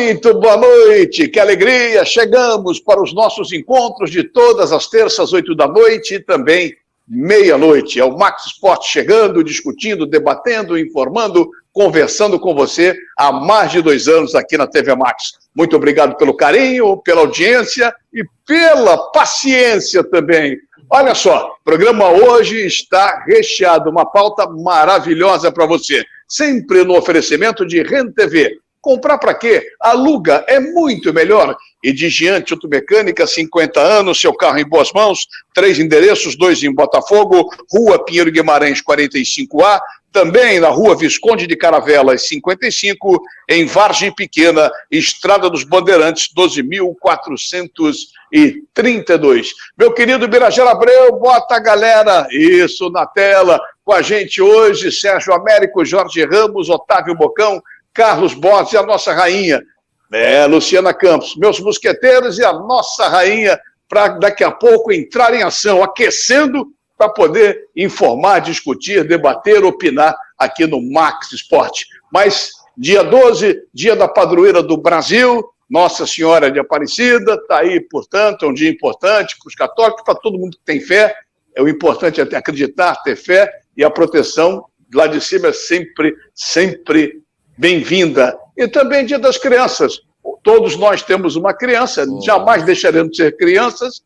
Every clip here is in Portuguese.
Muito boa noite, que alegria! Chegamos para os nossos encontros de todas as terças, 8 da noite e também meia-noite. É o Max Sport chegando, discutindo, debatendo, informando, conversando com você há mais de 2 anos aqui na TV Max. Muito obrigado pelo carinho, pela audiência e pela paciência também. Olha só, o programa hoje está recheado, uma pauta maravilhosa para você. Sempre no oferecimento de Rede TV. Comprar para quê? Aluga, é muito melhor. E de Diante Automecânica, 50 anos, seu carro em boas mãos, 3 endereços, 2 em Botafogo, Rua Pinheiro Guimarães, 45A, também na Rua Visconde de Caravelas, 55, em Vargem Pequena, Estrada dos Bandeirantes, 12.432. Meu querido Birajara Abreu, bota a galera, isso, na tela, com a gente hoje, Sérgio Américo, Jorge Ramos, Otávio Bocão, Carlos Borges e a nossa rainha, Luciana Campos, meus mosqueteiros e a nossa rainha, para daqui a pouco entrar em ação, aquecendo para poder informar, discutir, debater, opinar aqui no Max Sport. Mas dia 12, dia da padroeira do Brasil, Nossa Senhora de Aparecida, está aí, portanto, é um dia importante para os católicos, para todo mundo que tem fé. O importante é acreditar, ter fé, e a proteção lá de cima é sempre bem-vinda. E também dia das crianças. Todos nós temos uma criança, jamais deixaremos de ser crianças.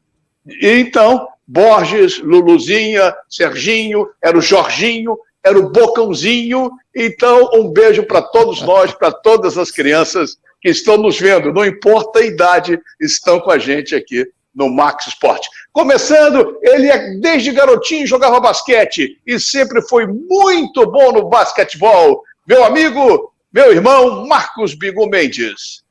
E então, Borges, Luluzinha, Serginho, era o Jorginho, era o Bocãozinho. Então, um beijo para todos nós, para todas as crianças que estão nos vendo. Não importa a idade, estão com a gente aqui no Max Sport. Começando, ele desde garotinho jogava basquete e sempre foi muito bom no basquetebol. Meu amigo, meu irmão, Marcos Bigu Mendes.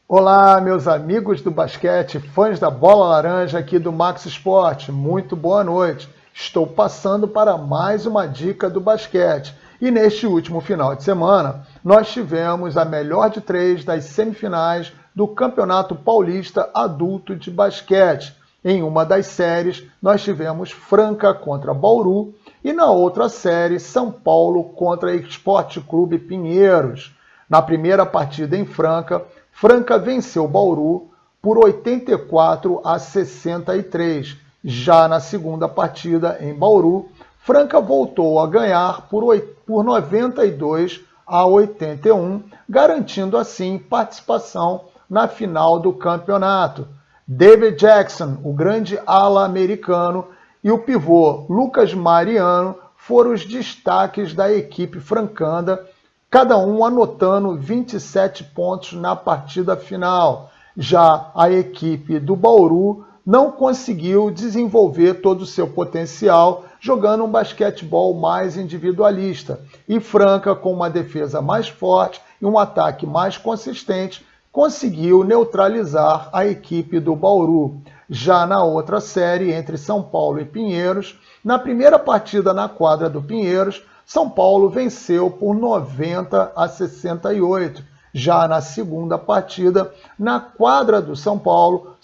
Olá, meus amigos do basquete, fãs da bola laranja aqui do Max Sport. Muito boa noite. Estou passando para mais uma dica do basquete. E neste último final de semana, nós tivemos a melhor de 3 das semifinais do Campeonato Paulista Adulto de Basquete. Em uma das séries, nós tivemos Franca contra Bauru e na outra série, São Paulo contra Esporte Clube Pinheiros. Na primeira partida em Franca, Franca venceu Bauru por 84-63. Já na segunda partida em Bauru, Franca voltou a ganhar por 92-81, garantindo assim participação na final do campeonato. David Jackson, o grande ala americano, e o pivô Lucas Mariano foram os destaques da equipe francanda, cada um anotando 27 pontos na partida final. Já a equipe do Bauru não conseguiu desenvolver todo o seu potencial, jogando um basquetebol mais individualista. E Franca, com uma defesa mais forte e um ataque mais consistente, conseguiu neutralizar a equipe do Bauru. Já na outra série, entre São Paulo e Pinheiros, na primeira partida na quadra do Pinheiros, São Paulo venceu por 90-68. Já na segunda partida, na quadra do São Paulo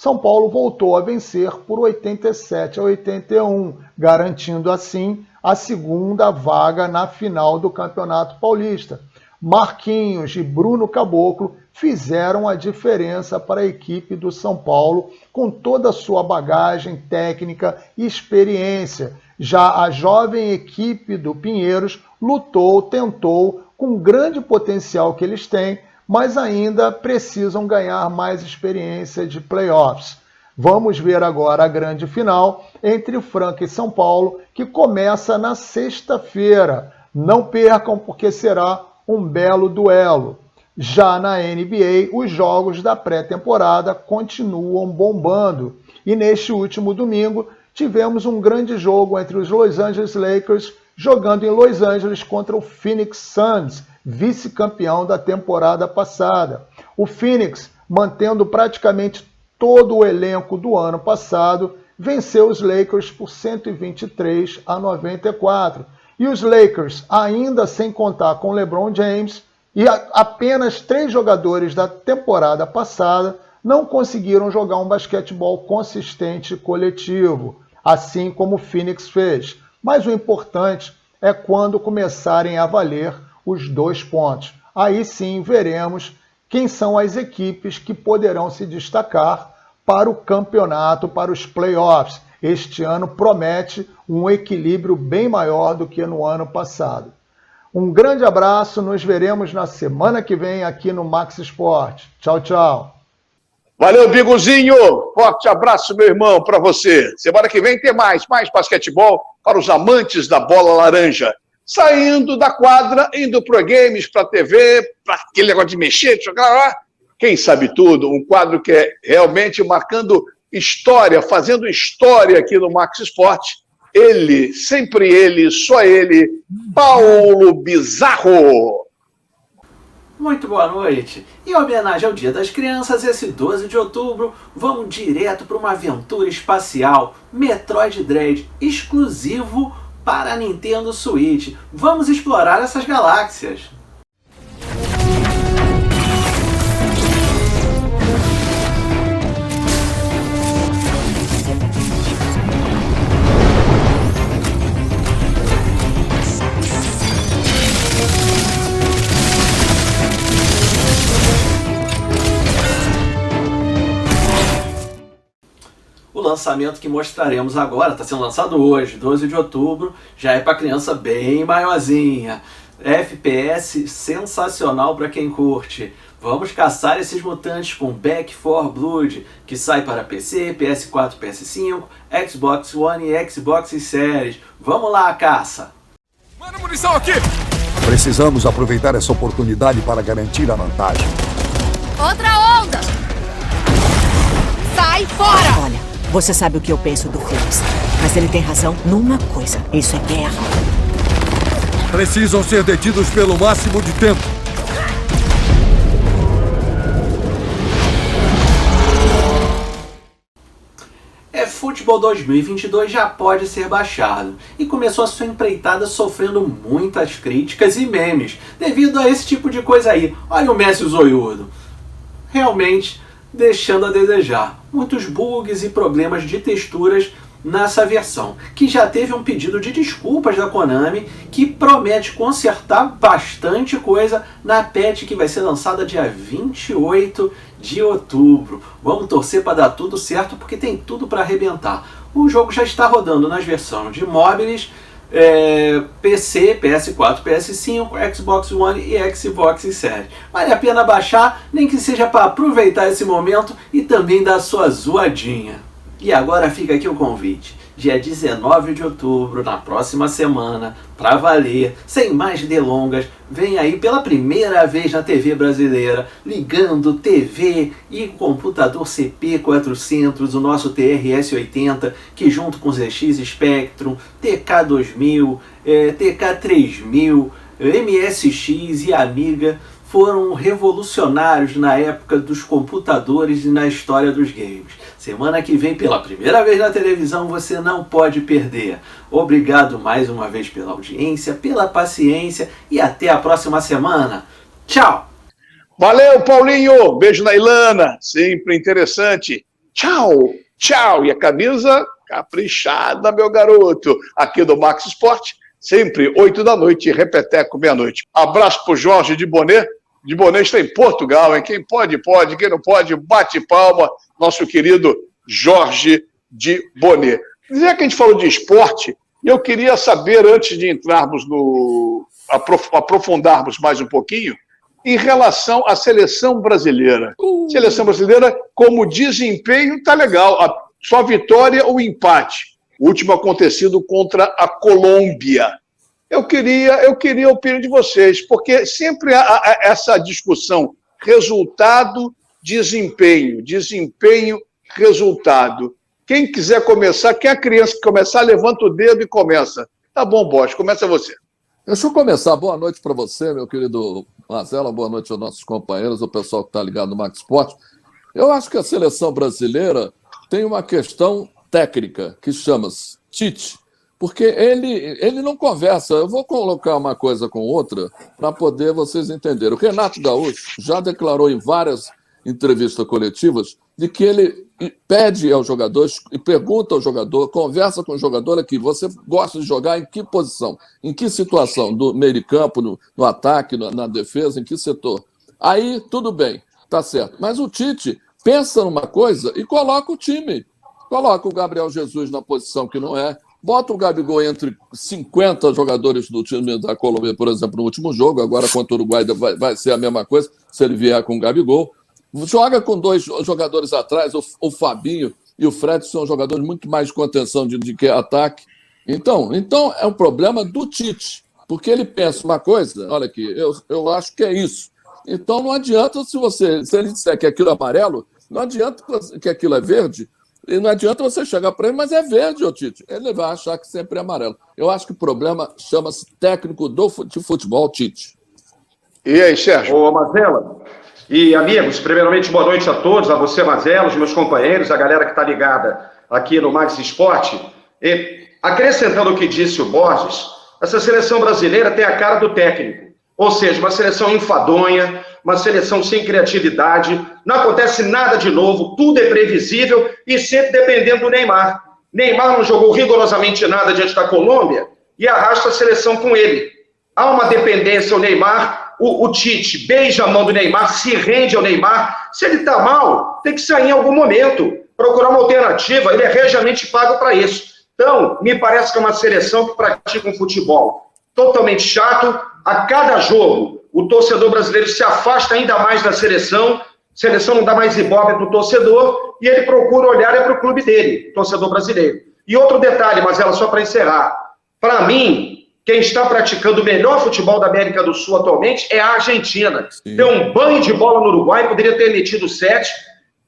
voltou a vencer por 87-81, garantindo assim a segunda vaga na final do Campeonato Paulista. Marquinhos e Bruno Caboclo fizeram a diferença para a equipe do São Paulo, com toda a sua bagagem técnica e experiência. Já a jovem equipe do Pinheiros lutou, tentou, com grande potencial que eles têm, mas ainda precisam ganhar mais experiência de playoffs. Vamos ver agora a grande final entre Franca e São Paulo, que começa na sexta-feira. Não percam, porque será um belo duelo. Já na NBA, os jogos da pré-temporada continuam bombando. E neste último domingo, tivemos um grande jogo entre os Los Angeles Lakers, jogando em Los Angeles contra o Phoenix Suns, vice-campeão da temporada passada. O Phoenix, mantendo praticamente todo o elenco do ano passado, venceu os Lakers por 123-94. E os Lakers, ainda sem contar com LeBron James, e apenas 3 jogadores da temporada passada, não conseguiram jogar um basquetebol consistente e coletivo, assim como o Phoenix fez. Mas o importante é quando começarem a valer os 2 pontos. Aí sim veremos quem são as equipes que poderão se destacar para o campeonato, para os playoffs. Este ano promete um equilíbrio bem maior do que no ano passado. Um grande abraço, nos veremos na semana que vem aqui no Max Sport. Tchau, tchau. Valeu, Biguzinho. Forte abraço, meu irmão, para você. Semana que vem tem mais basquetebol para os amantes da bola laranja. Saindo da quadra, indo para games, para TV, para aquele negócio de mexer, de jogar lá. Quem sabe tudo, um quadro que é realmente marcando história, fazendo história aqui no Max Sport. Ele, sempre ele, só ele, Paulo Bizarro. Muito boa noite. Em homenagem ao Dia das Crianças, esse 12 de outubro, vamos direto para uma aventura espacial, Metroid Dread, exclusivo para a Nintendo Switch. Vamos explorar essas galáxias. O lançamento que mostraremos agora, está sendo lançado hoje, 12 de outubro, já é para criança bem maiorzinha. FPS sensacional para quem curte. Vamos caçar esses mutantes com Back 4 Blood, que sai para PC, PS4, PS5, Xbox One e Xbox Series. Vamos lá, caça! Manda munição aqui! Precisamos aproveitar essa oportunidade para garantir a vantagem. Outra onda! Sai fora! Olha, você sabe o que eu penso do Phillips, mas ele tem razão numa coisa: isso é guerra. Precisam ser detidos pelo máximo de tempo. eFootball 2022 já pode ser baixado e começou a sua empreitada sofrendo muitas críticas e memes devido a esse tipo de coisa aí. Olha o Messi zoiudo. Realmente deixando a desejar. Muitos bugs e problemas de texturas nessa versão, que já teve um pedido de desculpas da Konami, que promete consertar bastante coisa na patch que vai ser lançada dia 28 de outubro. Vamos torcer para dar tudo certo, porque tem tudo para arrebentar. O jogo já está rodando nas versões de móveis, PC, PS4, PS5, Xbox One e Xbox Series. Vale a pena baixar, nem que seja para aproveitar esse momento e também dar sua zoadinha. E agora fica aqui o convite, dia 19 de outubro, na próxima semana, para valer, sem mais delongas, vem aí pela primeira vez na TV brasileira, ligando TV e computador CP400, o nosso TRS-80, que junto com ZX Spectrum, TK2000, TK3000, MSX e Amiga, foram revolucionários na época dos computadores e na história dos games. Semana que vem, pela primeira vez na televisão, você não pode perder. Obrigado mais uma vez pela audiência, pela paciência e até a próxima semana. Tchau! Valeu, Paulinho! Beijo na Ilana, sempre interessante. Tchau, tchau! E a camisa caprichada, meu garoto, aqui do Max Sport, sempre 8 da noite, repeteco meia-noite. Abraço pro Jorge de Bonet. De Bonet está em Portugal, hein? Quem pode, pode. Quem não pode, bate palma. Nosso querido Jorge de Bonet. Já que a gente falou de esporte, eu queria saber, antes de entrarmos aprofundarmos mais um pouquinho, em relação à seleção brasileira. Seleção brasileira, como desempenho, tá legal. Só vitória ou empate. O último acontecido contra a Colômbia. Eu queria a opinião de vocês, porque sempre há essa discussão resultado, desempenho, resultado. Quem quiser começar, quem é a criança que começar, levanta o dedo e começa. Tá bom, Bosch, começa você. Deixa eu começar. Boa noite para você, meu querido Marcelo, boa noite aos nossos companheiros, o pessoal que está ligado no Max Sport. Eu acho que a seleção brasileira tem uma questão técnica que chama-se Tite. Porque ele não conversa. Eu vou colocar uma coisa com outra para poder vocês entenderem. O Renato Gaúcho já declarou em várias entrevistas coletivas de que ele pede aos jogadores e pergunta ao jogador, conversa com o jogador aqui, você gosta de jogar em que posição? Em que situação? Do meio de campo, no ataque, na defesa, em que setor? Aí, tudo bem, tá certo. Mas o Tite pensa numa coisa e coloca o time. Coloca o Gabriel Jesus na posição que não é, bota o Gabigol entre 50 jogadores do time da Colômbia, por exemplo, no último jogo, agora contra o Uruguai vai ser a mesma coisa, se ele vier com o Gabigol. Joga com 2 jogadores atrás, o Fabinho e o Fred são jogadores muito mais de contenção de que ataque. Então é um problema do Tite, porque ele pensa uma coisa, olha aqui, eu acho que é isso. Então não adianta se ele disser que aquilo é amarelo, não adianta que aquilo é verde, e não adianta você chegar para ele, mas é verde, ô Tite. Ele vai achar que sempre é amarelo. Eu acho que o problema chama-se técnico de futebol, Tite. E aí, Sérgio? Ô, Mazela e amigos, primeiramente, boa noite a todos, a você, Mazela, os meus companheiros, a galera que está ligada aqui no Max Esporte. E, acrescentando o que disse o Borges, essa seleção brasileira tem a cara do técnico. Ou seja, uma seleção enfadonha, uma seleção sem criatividade, não acontece nada de novo, tudo é previsível e sempre dependendo do Neymar. Neymar não jogou rigorosamente nada diante da Colômbia e arrasta a seleção com ele. Há uma dependência ao Neymar, o Tite beija a mão do Neymar, se rende ao Neymar. Se ele está mal, tem que sair em algum momento, procurar uma alternativa, ele é regiamente pago para isso. Então, me parece que é uma seleção que pratica um futebol totalmente chato. A cada jogo, o torcedor brasileiro se afasta ainda mais da seleção, a seleção não dá mais ibope para o torcedor, e ele procura olhar para o clube dele, o torcedor brasileiro. E outro detalhe, Marcela, só para encerrar. Para mim, quem está praticando o melhor futebol da América do Sul atualmente é a Argentina. Sim. Deu um banho de bola no Uruguai, poderia ter metido 7.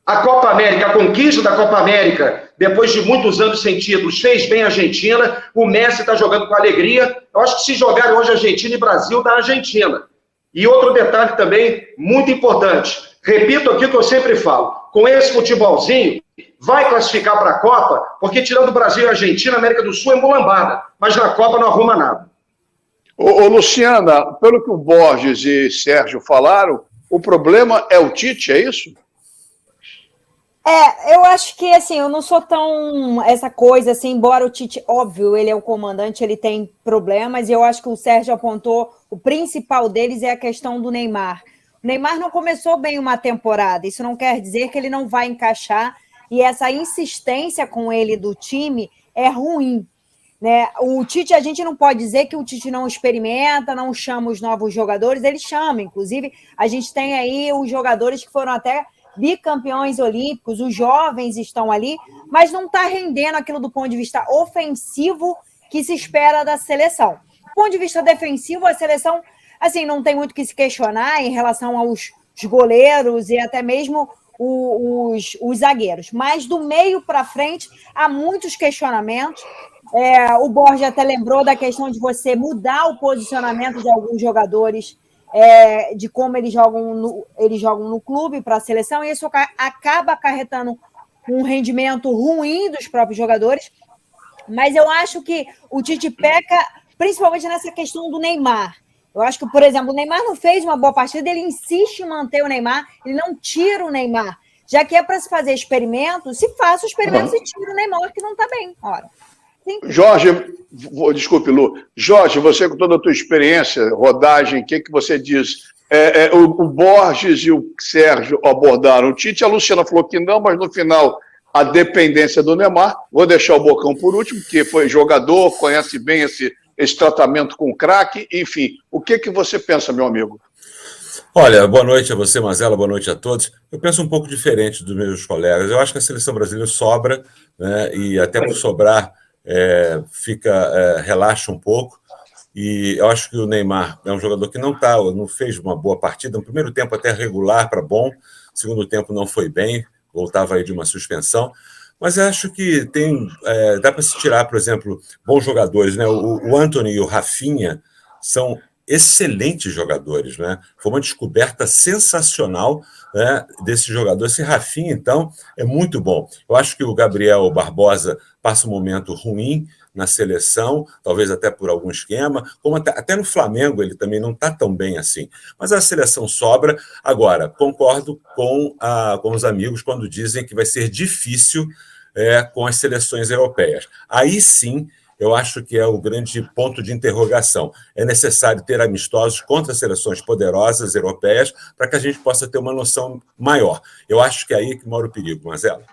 A Copa América, a conquista da Copa América, depois de muitos anos sem títulos, fez bem a Argentina. O Messi está jogando com alegria. Eu acho que se jogar hoje Argentina e Brasil, dá Argentina. E outro detalhe também muito importante. Repito aqui o que eu sempre falo. Com esse futebolzinho, vai classificar para a Copa, porque tirando o Brasil e a Argentina, a América do Sul é mulambada. Mas na Copa não arruma nada. Ô, Luciana, pelo que o Borges e Sérgio falaram, o problema é o Tite, é isso? Eu acho que, assim, eu não sou tão essa coisa, assim, embora o Tite, óbvio, ele é o comandante, ele tem problemas, e eu acho que o Sérgio apontou, o principal deles é a questão do Neymar. O Neymar não começou bem uma temporada, isso não quer dizer que ele não vai encaixar, e essa insistência com ele do time é ruim, né? O Tite, a gente não pode dizer que o Tite não experimenta, não chama os novos jogadores, ele chama, inclusive, a gente tem aí os jogadores que foram até bicampeões olímpicos, os jovens estão ali, mas não está rendendo aquilo do ponto de vista ofensivo que se espera da seleção. Do ponto de vista defensivo, a seleção, assim, não tem muito o que se questionar em relação aos goleiros e até mesmo os zagueiros, mas do meio para frente há muitos questionamentos. O Borges até lembrou da questão de você mudar o posicionamento de alguns jogadores, de como eles jogam no clube para a seleção, e isso acaba acarretando um rendimento ruim dos próprios jogadores. Mas eu acho que o Tite peca principalmente nessa questão do Neymar. Eu acho que, por exemplo, o Neymar não fez uma boa partida, ele insiste em manter o Neymar, ele não tira o Neymar. Já que é para se fazer experimentos, se faça o experimento e tira o Neymar, que não está bem. Ora. Jorge, desculpe, Lu. Jorge, você com toda a tua experiência, rodagem, o que você diz? O Borges e o Sérgio abordaram o Tite, a Luciana falou que não, mas no final a dependência do Neymar. Vou deixar o Bocão por último, que foi jogador, conhece bem esse tratamento com o craque, enfim. O que você pensa, meu amigo? Olha, boa noite a você, Mazela, boa noite a todos. Eu penso um pouco diferente dos meus colegas. Eu acho que a seleção brasileira sobra, né, e até por sobrar, relaxa um pouco, e eu acho que o Neymar é um jogador que não fez uma boa partida, no primeiro tempo até regular para bom, no segundo tempo não foi bem, voltava aí de uma suspensão, mas eu acho que dá para se tirar, por exemplo, bons jogadores, né? O Antony e o Rafinha são excelentes jogadores, né? Foi uma descoberta sensacional, né, desse jogador. Esse Rafinha, então, é muito bom. Eu acho que o Gabriel Barbosa passa um momento ruim na seleção, talvez até por algum esquema, como até no Flamengo ele também não está tão bem assim. Mas a seleção sobra. Agora, concordo com os amigos quando dizem que vai ser difícil com as seleções europeias. Aí sim eu acho que é o grande ponto de interrogação. É necessário ter amistosos contra seleções poderosas europeias para que a gente possa ter uma noção maior. Eu acho que é aí que mora o perigo, Marcelo.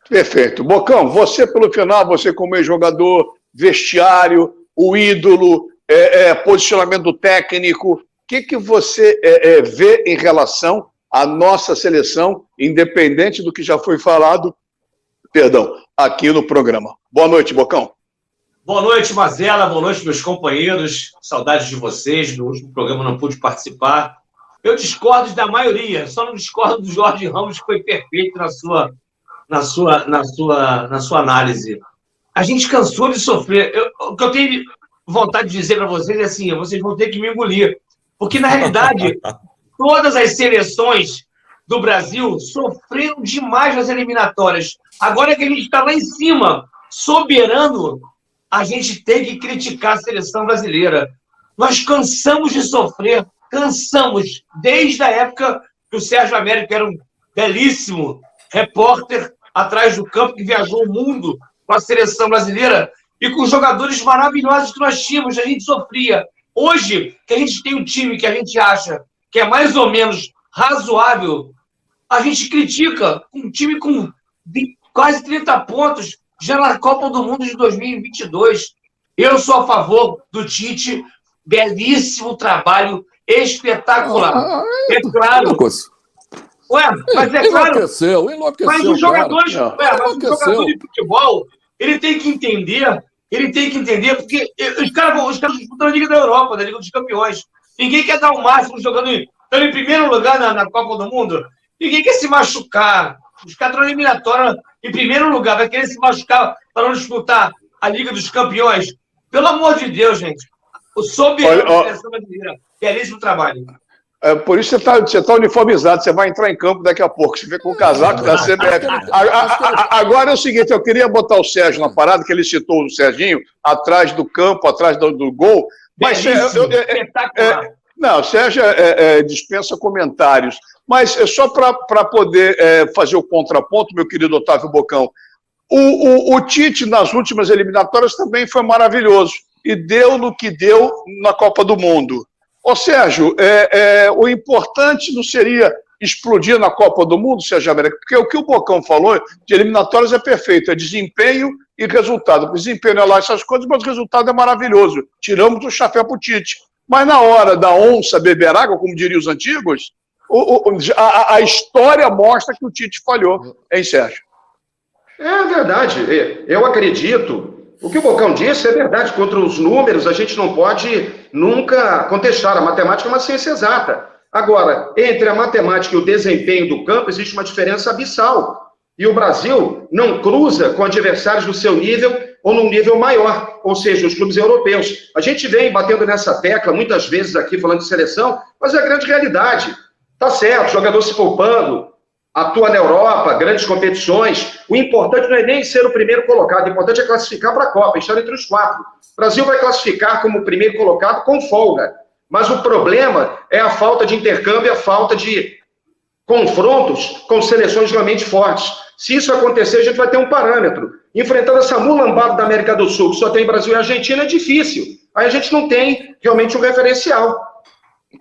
Perfeito. Bocão, você pelo final, você como ex-jogador, vestiário, o ídolo, posicionamento técnico, o que você vê em relação à nossa seleção, independente do que já foi falado, aqui no programa. Boa noite, Bocão. Boa noite, Mazela. Boa noite, meus companheiros. Saudades de vocês. No último programa não pude participar. Eu discordo da maioria, só não discordo do Jorge Ramos, que foi perfeito na sua análise. A gente cansou de sofrer. O que eu tenho vontade de dizer para vocês é assim, vocês vão ter que me engolir. Porque, na realidade, todas as seleções do Brasil sofreram demais nas eliminatórias. Agora que a gente está lá em cima, soberano, a gente tem que criticar a seleção brasileira. Nós cansamos de sofrer, cansamos, desde a época que o Sérgio Américo era um belíssimo repórter atrás do campo, que viajou o mundo com a seleção brasileira e com os jogadores maravilhosos que nós tínhamos, a gente sofria. Hoje, que a gente tem um time que a gente acha que é mais ou menos razoável, a gente critica um time com quase 30 pontos já na Copa do Mundo de 2022. Eu sou a favor do Tite, belíssimo trabalho, espetacular. É claro. Ué, mas é claro. Enlouqueceu, mas os jogadores, mas o jogador de futebol, ele tem que entender, porque os caras disputam a Liga da Europa, da Liga dos Campeões. Ninguém quer dar o máximo estando em primeiro lugar na Copa do Mundo. Ninguém quer se machucar. Os caras estão na eliminatória em primeiro lugar, vai querer se machucar para não disputar a Liga dos Campeões. Pelo amor de Deus, gente. O soberano da seleção brasileira. Belíssimo trabalho. Por isso você tá uniformizado, você vai entrar em campo daqui a pouco, você vê com o casaco da CBF. Agora é o seguinte, eu queria botar o Sérgio na parada, que ele citou o Serginho, atrás do campo, atrás do gol. Mas não, o Sérgio dispensa comentários. Mas só para poder fazer o contraponto, meu querido Otávio Bocão, o Tite nas últimas eliminatórias também foi maravilhoso e deu no que deu na Copa do Mundo. Ô Sérgio, o importante não seria explodir na Copa do Mundo, Sérgio América? Porque o que o Bocão falou de eliminatórias é perfeito, é desempenho e resultado. O desempenho é lá essas coisas, mas o resultado é maravilhoso. Tiramos o chapéu para o Tite. Mas na hora da onça beber água, como diriam os antigos, a história mostra que o Tite falhou, hein, Sérgio? É verdade. Eu acredito. O que o Bocão disse é verdade. Contra os números, a gente não pode nunca contestar. A matemática é uma ciência exata. Agora, entre a matemática e o desempenho do campo, existe uma diferença abissal. E o Brasil não cruza com adversários do seu nível ou num nível maior, ou seja, os clubes europeus. A gente vem batendo nessa tecla muitas vezes aqui falando de seleção, mas é a grande realidade. Tá certo, jogador se poupando, atua na Europa, grandes competições. O importante não é nem ser o primeiro colocado, o importante é classificar para a Copa, estar entre os 4. O Brasil vai classificar como primeiro colocado com folga. Mas o problema é a falta de intercâmbio, a falta de confrontos com seleções realmente fortes. Se isso acontecer, a gente vai ter um parâmetro. Enfrentando essa mulambada da América do Sul, que só tem Brasil e Argentina, é difícil. Aí a gente não tem realmente um referencial.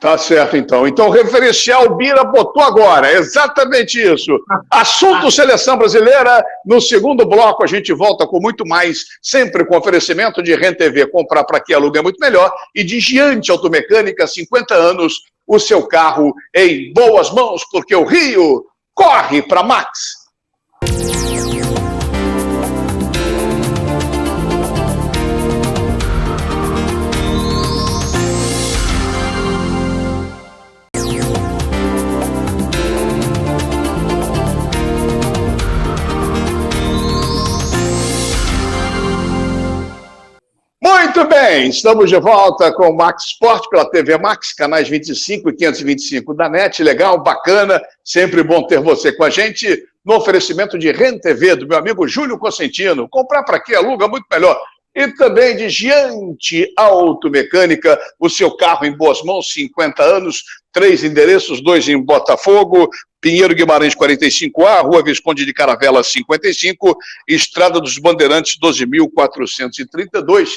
Tá certo, então. Então, o referencial o Bira botou agora. Exatamente isso. Assunto Seleção Brasileira. No segundo bloco, a gente volta com muito mais, sempre com oferecimento de RenTV. Comprar para quem aluga é muito melhor. E de Giante Automecânica, 50 anos, o seu carro em boas mãos, porque o Rio corre para Max. Muito bem, estamos de volta com o Max Sport pela TV Max, canais 25 e 525 da NET, legal, bacana, sempre bom ter você com a gente no oferecimento de RenTV do meu amigo Júlio Cosentino. Comprar para quê? Aluga muito melhor. e também de Giante Automecânica, o seu carro em boas mãos, 50 anos, 3 endereços, 2 em Botafogo, Pinheiro Guimarães 45A, Rua Visconde de Caravela 55, Estrada dos Bandeirantes 12.432.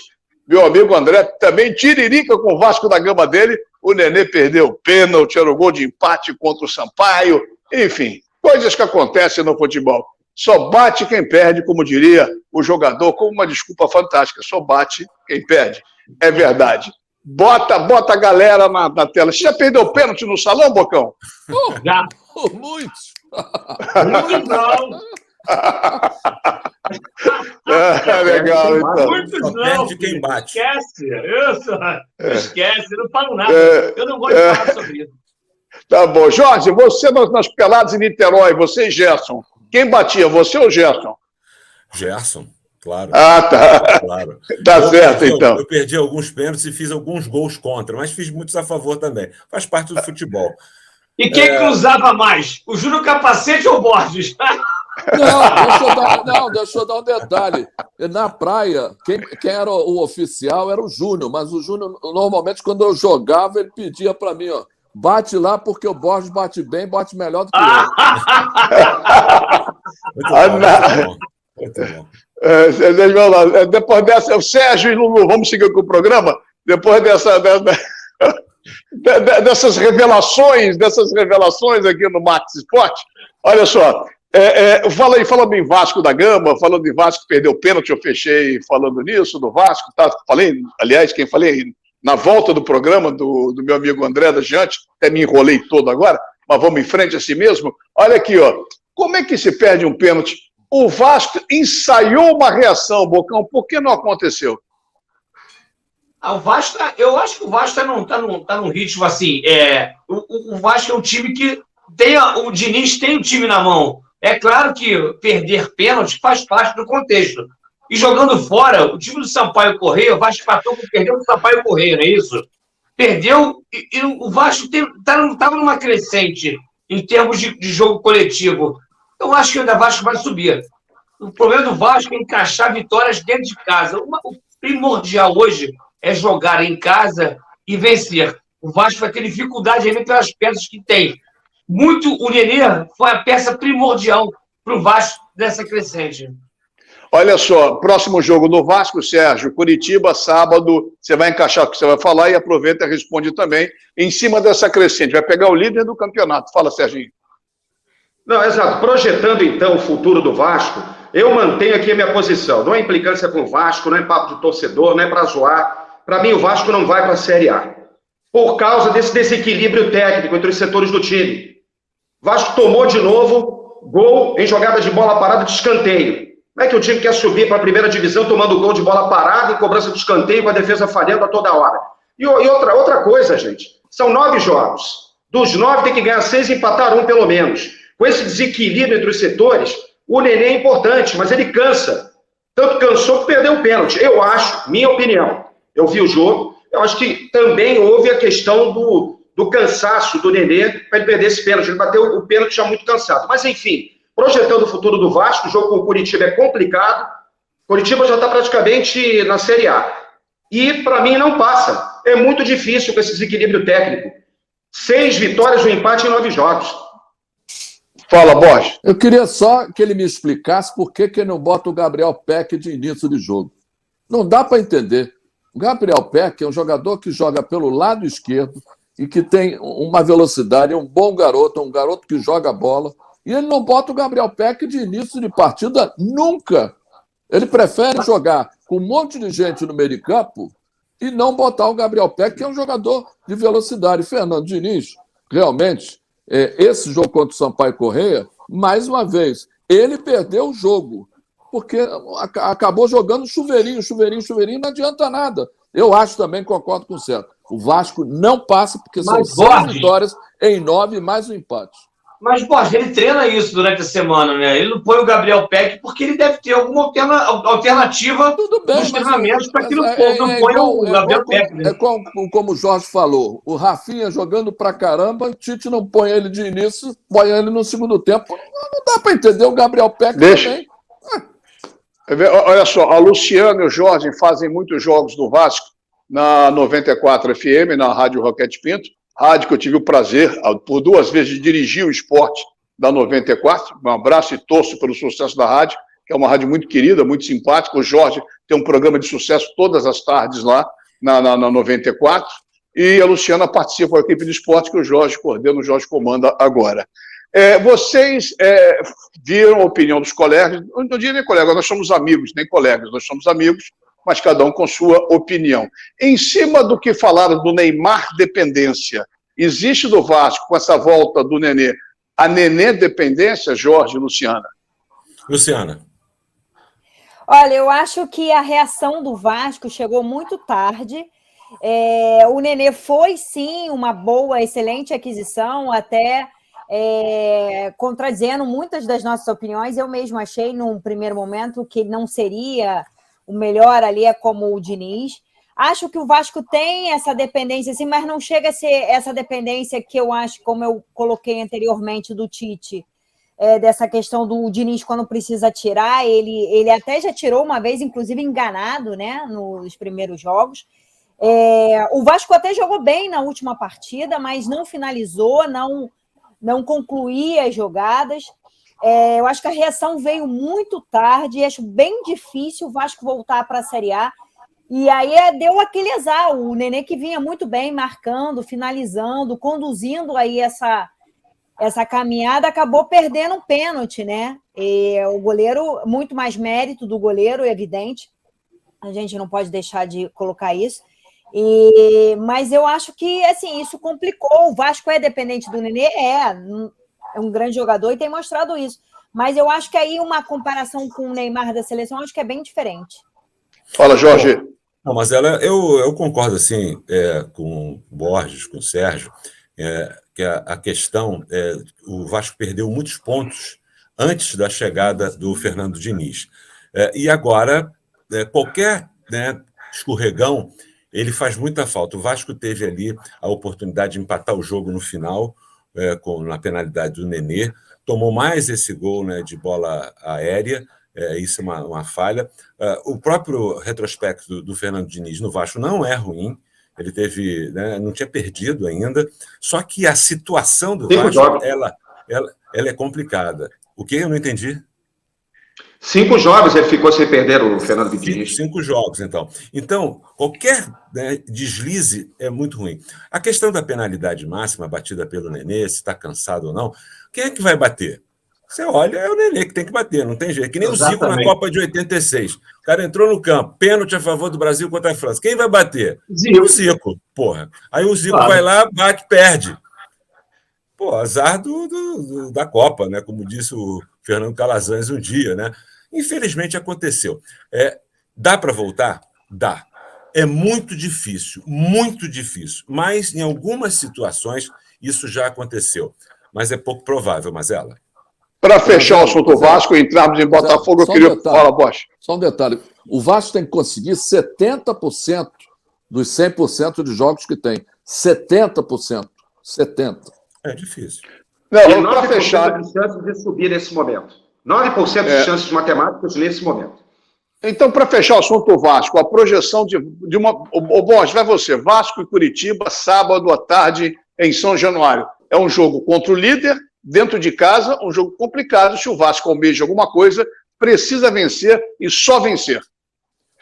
Meu amigo André também tiririca com o Vasco da Gama dele, o Nenê perdeu o pênalti, era o gol de empate contra o Sampaio, enfim, coisas que acontecem no futebol. Só bate quem perde, como diria o jogador, com uma desculpa fantástica, só bate quem perde. É verdade. Bota a galera na tela. Você já perdeu o pênalti no salão, Bocão? Já. Muitos. Muito não. Legal, então. Muitos Só não. perde quem bate. Esquece. Esquece. Eu não falo nada. Eu não gosto de falar sobre isso. Tá bom. Jorge, você nas peladas em Niterói, você e Gerson. Quem batia, você ou Gerson? Gerson, claro. Ah, tá. Claro. Tá certo, então. Eu perdi alguns pênaltis e fiz alguns gols contra, mas fiz muitos a favor também. Faz parte do futebol. E quem cruzava mais? O Júnior Capacete ou o Borges? Deixa eu dar um detalhe. Na praia, quem era o oficial era o Júnior, mas o Júnior, normalmente, quando eu jogava, ele pedia para mim, ó, bate lá porque o Borges bate bem, bate melhor do que eu. Muito bom. Depois dessa, o Sérgio e Lulu, vamos seguir com o programa? Depois dessas revelações aqui no Max Esporte, olha só, falando em Vasco da Gama, falando em Vasco que perdeu o pênalti, eu fechei falando nisso, do Vasco, tá? Quem falei na volta do programa do meu amigo André da Giante, até me enrolei todo agora, mas vamos em frente assim mesmo. Olha aqui, ó, como é que se perde um pênalti? O Vasco ensaiou uma reação, Bocão, por que não aconteceu? Eu acho que o Vasco tá num ritmo assim. O Vasco é um time que o Diniz tem o time na mão. É claro que perder pênalti faz parte do contexto. E jogando fora, o time do Sampaio Corrêa, o Vasco empatou com perdeu do Sampaio Corrêa, não é isso? Perdeu e o Vasco estava numa crescente em termos de jogo coletivo. Eu acho que ainda o Vasco vai subir. O problema do Vasco é encaixar vitórias dentro de casa. O primordial hoje é jogar em casa e vencer. O Vasco vai ter dificuldade ainda pelas peças que tem. O Nenê foi a peça primordial para o Vasco dessa crescente. Olha só, próximo jogo do Vasco, Sérgio, Curitiba, sábado, você vai encaixar o que você vai falar e aproveita e responde também, em cima dessa crescente, vai pegar o líder do campeonato. Fala, Serginho. Não, exato. Projetando, então, o futuro do Vasco, eu mantenho aqui a minha posição. Não é implicância com o Vasco, não é papo de torcedor, não é para zoar. Para mim, o Vasco não vai para a Série A. Por causa desse desequilíbrio técnico entre os setores do time. O Vasco tomou de novo gol em jogada de bola parada de escanteio. Como é que o time quer subir para a primeira divisão tomando gol de bola parada e cobrança de escanteio com a defesa falhando a toda hora? E outra coisa, gente, são 9 jogos. Dos 9 tem que ganhar 6 e empatar 1 pelo menos. Com esse desequilíbrio entre os setores, o Nenê é importante, mas ele cansa. Tanto cansou que perdeu o pênalti. Eu acho, minha opinião, eu vi o jogo, eu acho que também houve a questão do cansaço do Nenê para ele perder esse pênalti. Ele bateu o pênalti já muito cansado. Mas, enfim, projetando o futuro do Vasco, o jogo com o Curitiba é complicado. O Curitiba já está praticamente na Série A. E, para mim, não passa. É muito difícil com esse desequilíbrio técnico. 6 vitórias, um empate em 9 jogos. Fala, Borges. Eu queria só que ele me explicasse por que ele não bota o Gabriel Peck de início de jogo. Não dá para entender. O Gabriel Peck é um jogador que joga pelo lado esquerdo e que tem uma velocidade, é um bom garoto, um garoto que joga bola. E ele não bota o Gabriel Peck de início de partida nunca. Ele prefere jogar com um monte de gente no meio de campo e não botar o Gabriel Peck, que é um jogador de velocidade. Fernando Diniz, realmente, esse jogo contra o Sampaio Corrêa, mais uma vez, ele perdeu o jogo, porque acabou jogando chuveirinho, não adianta nada. Eu acho também, concordo com o Sérgio, o Vasco não passa, porque são 6 vitórias em 9 mais um empate. Mas, Borges, ele treina isso durante a semana, né? Ele não põe o Gabriel Peck porque ele deve ter alguma alternativa nos treinamentos para que não ponha o Gabriel Peck. Né? É como o Jorge falou, o Rafinha jogando pra caramba, o Tite não põe ele de início, põe ele no segundo tempo. Não dá para entender o Gabriel Peck também. Olha só, a Luciana e o Jorge fazem muitos jogos do Vasco na 94 FM, na Rádio Roquete Pinto, rádio que eu tive o prazer, por 2 vezes, de dirigir o esporte da 94. Um abraço e torço pelo sucesso da rádio, que é uma rádio muito querida, muito simpática. O Jorge tem um programa de sucesso todas as tardes lá na 94. E a Luciana participa da equipe de esporte que o Jorge coordena, o Jorge comanda agora. Vocês viram a opinião dos colegas, não diria nem colega, nós somos amigos, nem colegas, nós somos amigos, mas cada um com sua opinião. Em cima do que falaram do Neymar dependência, existe do Vasco, com essa volta do Nenê, a Nenê dependência, Jorge e Luciana? Luciana. Olha, eu acho que a reação do Vasco chegou muito tarde. O Nenê foi, sim, uma boa, excelente aquisição, até contradizendo muitas das nossas opiniões. Eu mesmo achei, num primeiro momento, que não seria o melhor ali, como o Diniz. Acho que o Vasco tem essa dependência, sim, mas não chega a ser essa dependência que eu acho, como eu coloquei anteriormente, do Tite, dessa questão do Diniz, quando precisa tirar. Ele até já tirou uma vez, inclusive enganado, né, nos primeiros jogos. O Vasco até jogou bem na última partida, mas não finalizou, não concluía as jogadas. Eu acho que a reação veio muito tarde e acho bem difícil o Vasco voltar para a Série A. E aí deu aquele azar, o Nenê que vinha muito bem, marcando, finalizando, conduzindo aí essa caminhada, acabou perdendo um pênalti, né? E o goleiro, muito mais mérito do goleiro, evidente. A gente não pode deixar de colocar isso. Mas eu acho que assim, isso complicou. O Vasco é dependente do Nenê, é um grande jogador e tem mostrado isso. Mas eu acho que aí uma comparação com o Neymar da seleção, acho que é bem diferente. Fala, Jorge. Não, mas eu concordo assim com o Borges, com o Sérgio, que a questão o Vasco perdeu muitos pontos antes da chegada do Fernando Diniz. E agora, qualquer escorregão, ele faz muita falta. O Vasco teve ali a oportunidade de empatar o jogo no final, na penalidade do Nenê, tomou mais esse gol, né, de bola aérea. Isso é uma falha. O próprio retrospecto do Fernando Diniz no Vasco não é ruim. Ele teve, né, não tinha perdido ainda. Só que a situação do Vasco, ela é complicada. O que eu não entendi? 5 jogos ele ficou sem perder, o Fernando Diniz. 5 jogos, então. Então, qualquer deslize é muito ruim. A questão da penalidade máxima batida pelo Nenê, se está cansado ou não, quem é que vai bater? Você olha, é o Nenê que tem que bater, não tem jeito. Que nem Exatamente. O Zico na Copa de 86. O cara entrou no campo, pênalti a favor do Brasil contra a França. Quem vai bater? O Zico, porra. Aí o Zico vai lá, bate, perde. Pô, azar da Copa, né? Como disse o Fernando Calazans um dia, né? Infelizmente aconteceu. Dá para voltar? Dá. É muito difícil, mas em algumas situações isso já aconteceu. Mas é pouco provável, Mazela. Para fechar o assunto Vasco e entrarmos em Botafogo, eu queria falar, Bosch. Só um detalhe. O Vasco tem que conseguir 70% dos 100% de jogos que tem. 70%. 70%. É difícil. Não, para fechar. 9% de chances de subir nesse momento. 9% de chances matemáticas nesse momento. Então, para fechar o assunto Vasco, a projeção de uma... Bosch, vai você. Vasco e Curitiba, sábado à tarde, em São Januário. É um jogo contra o líder, dentro de casa, um jogo complicado. Se o Vasco almeja alguma coisa, precisa vencer e só vencer.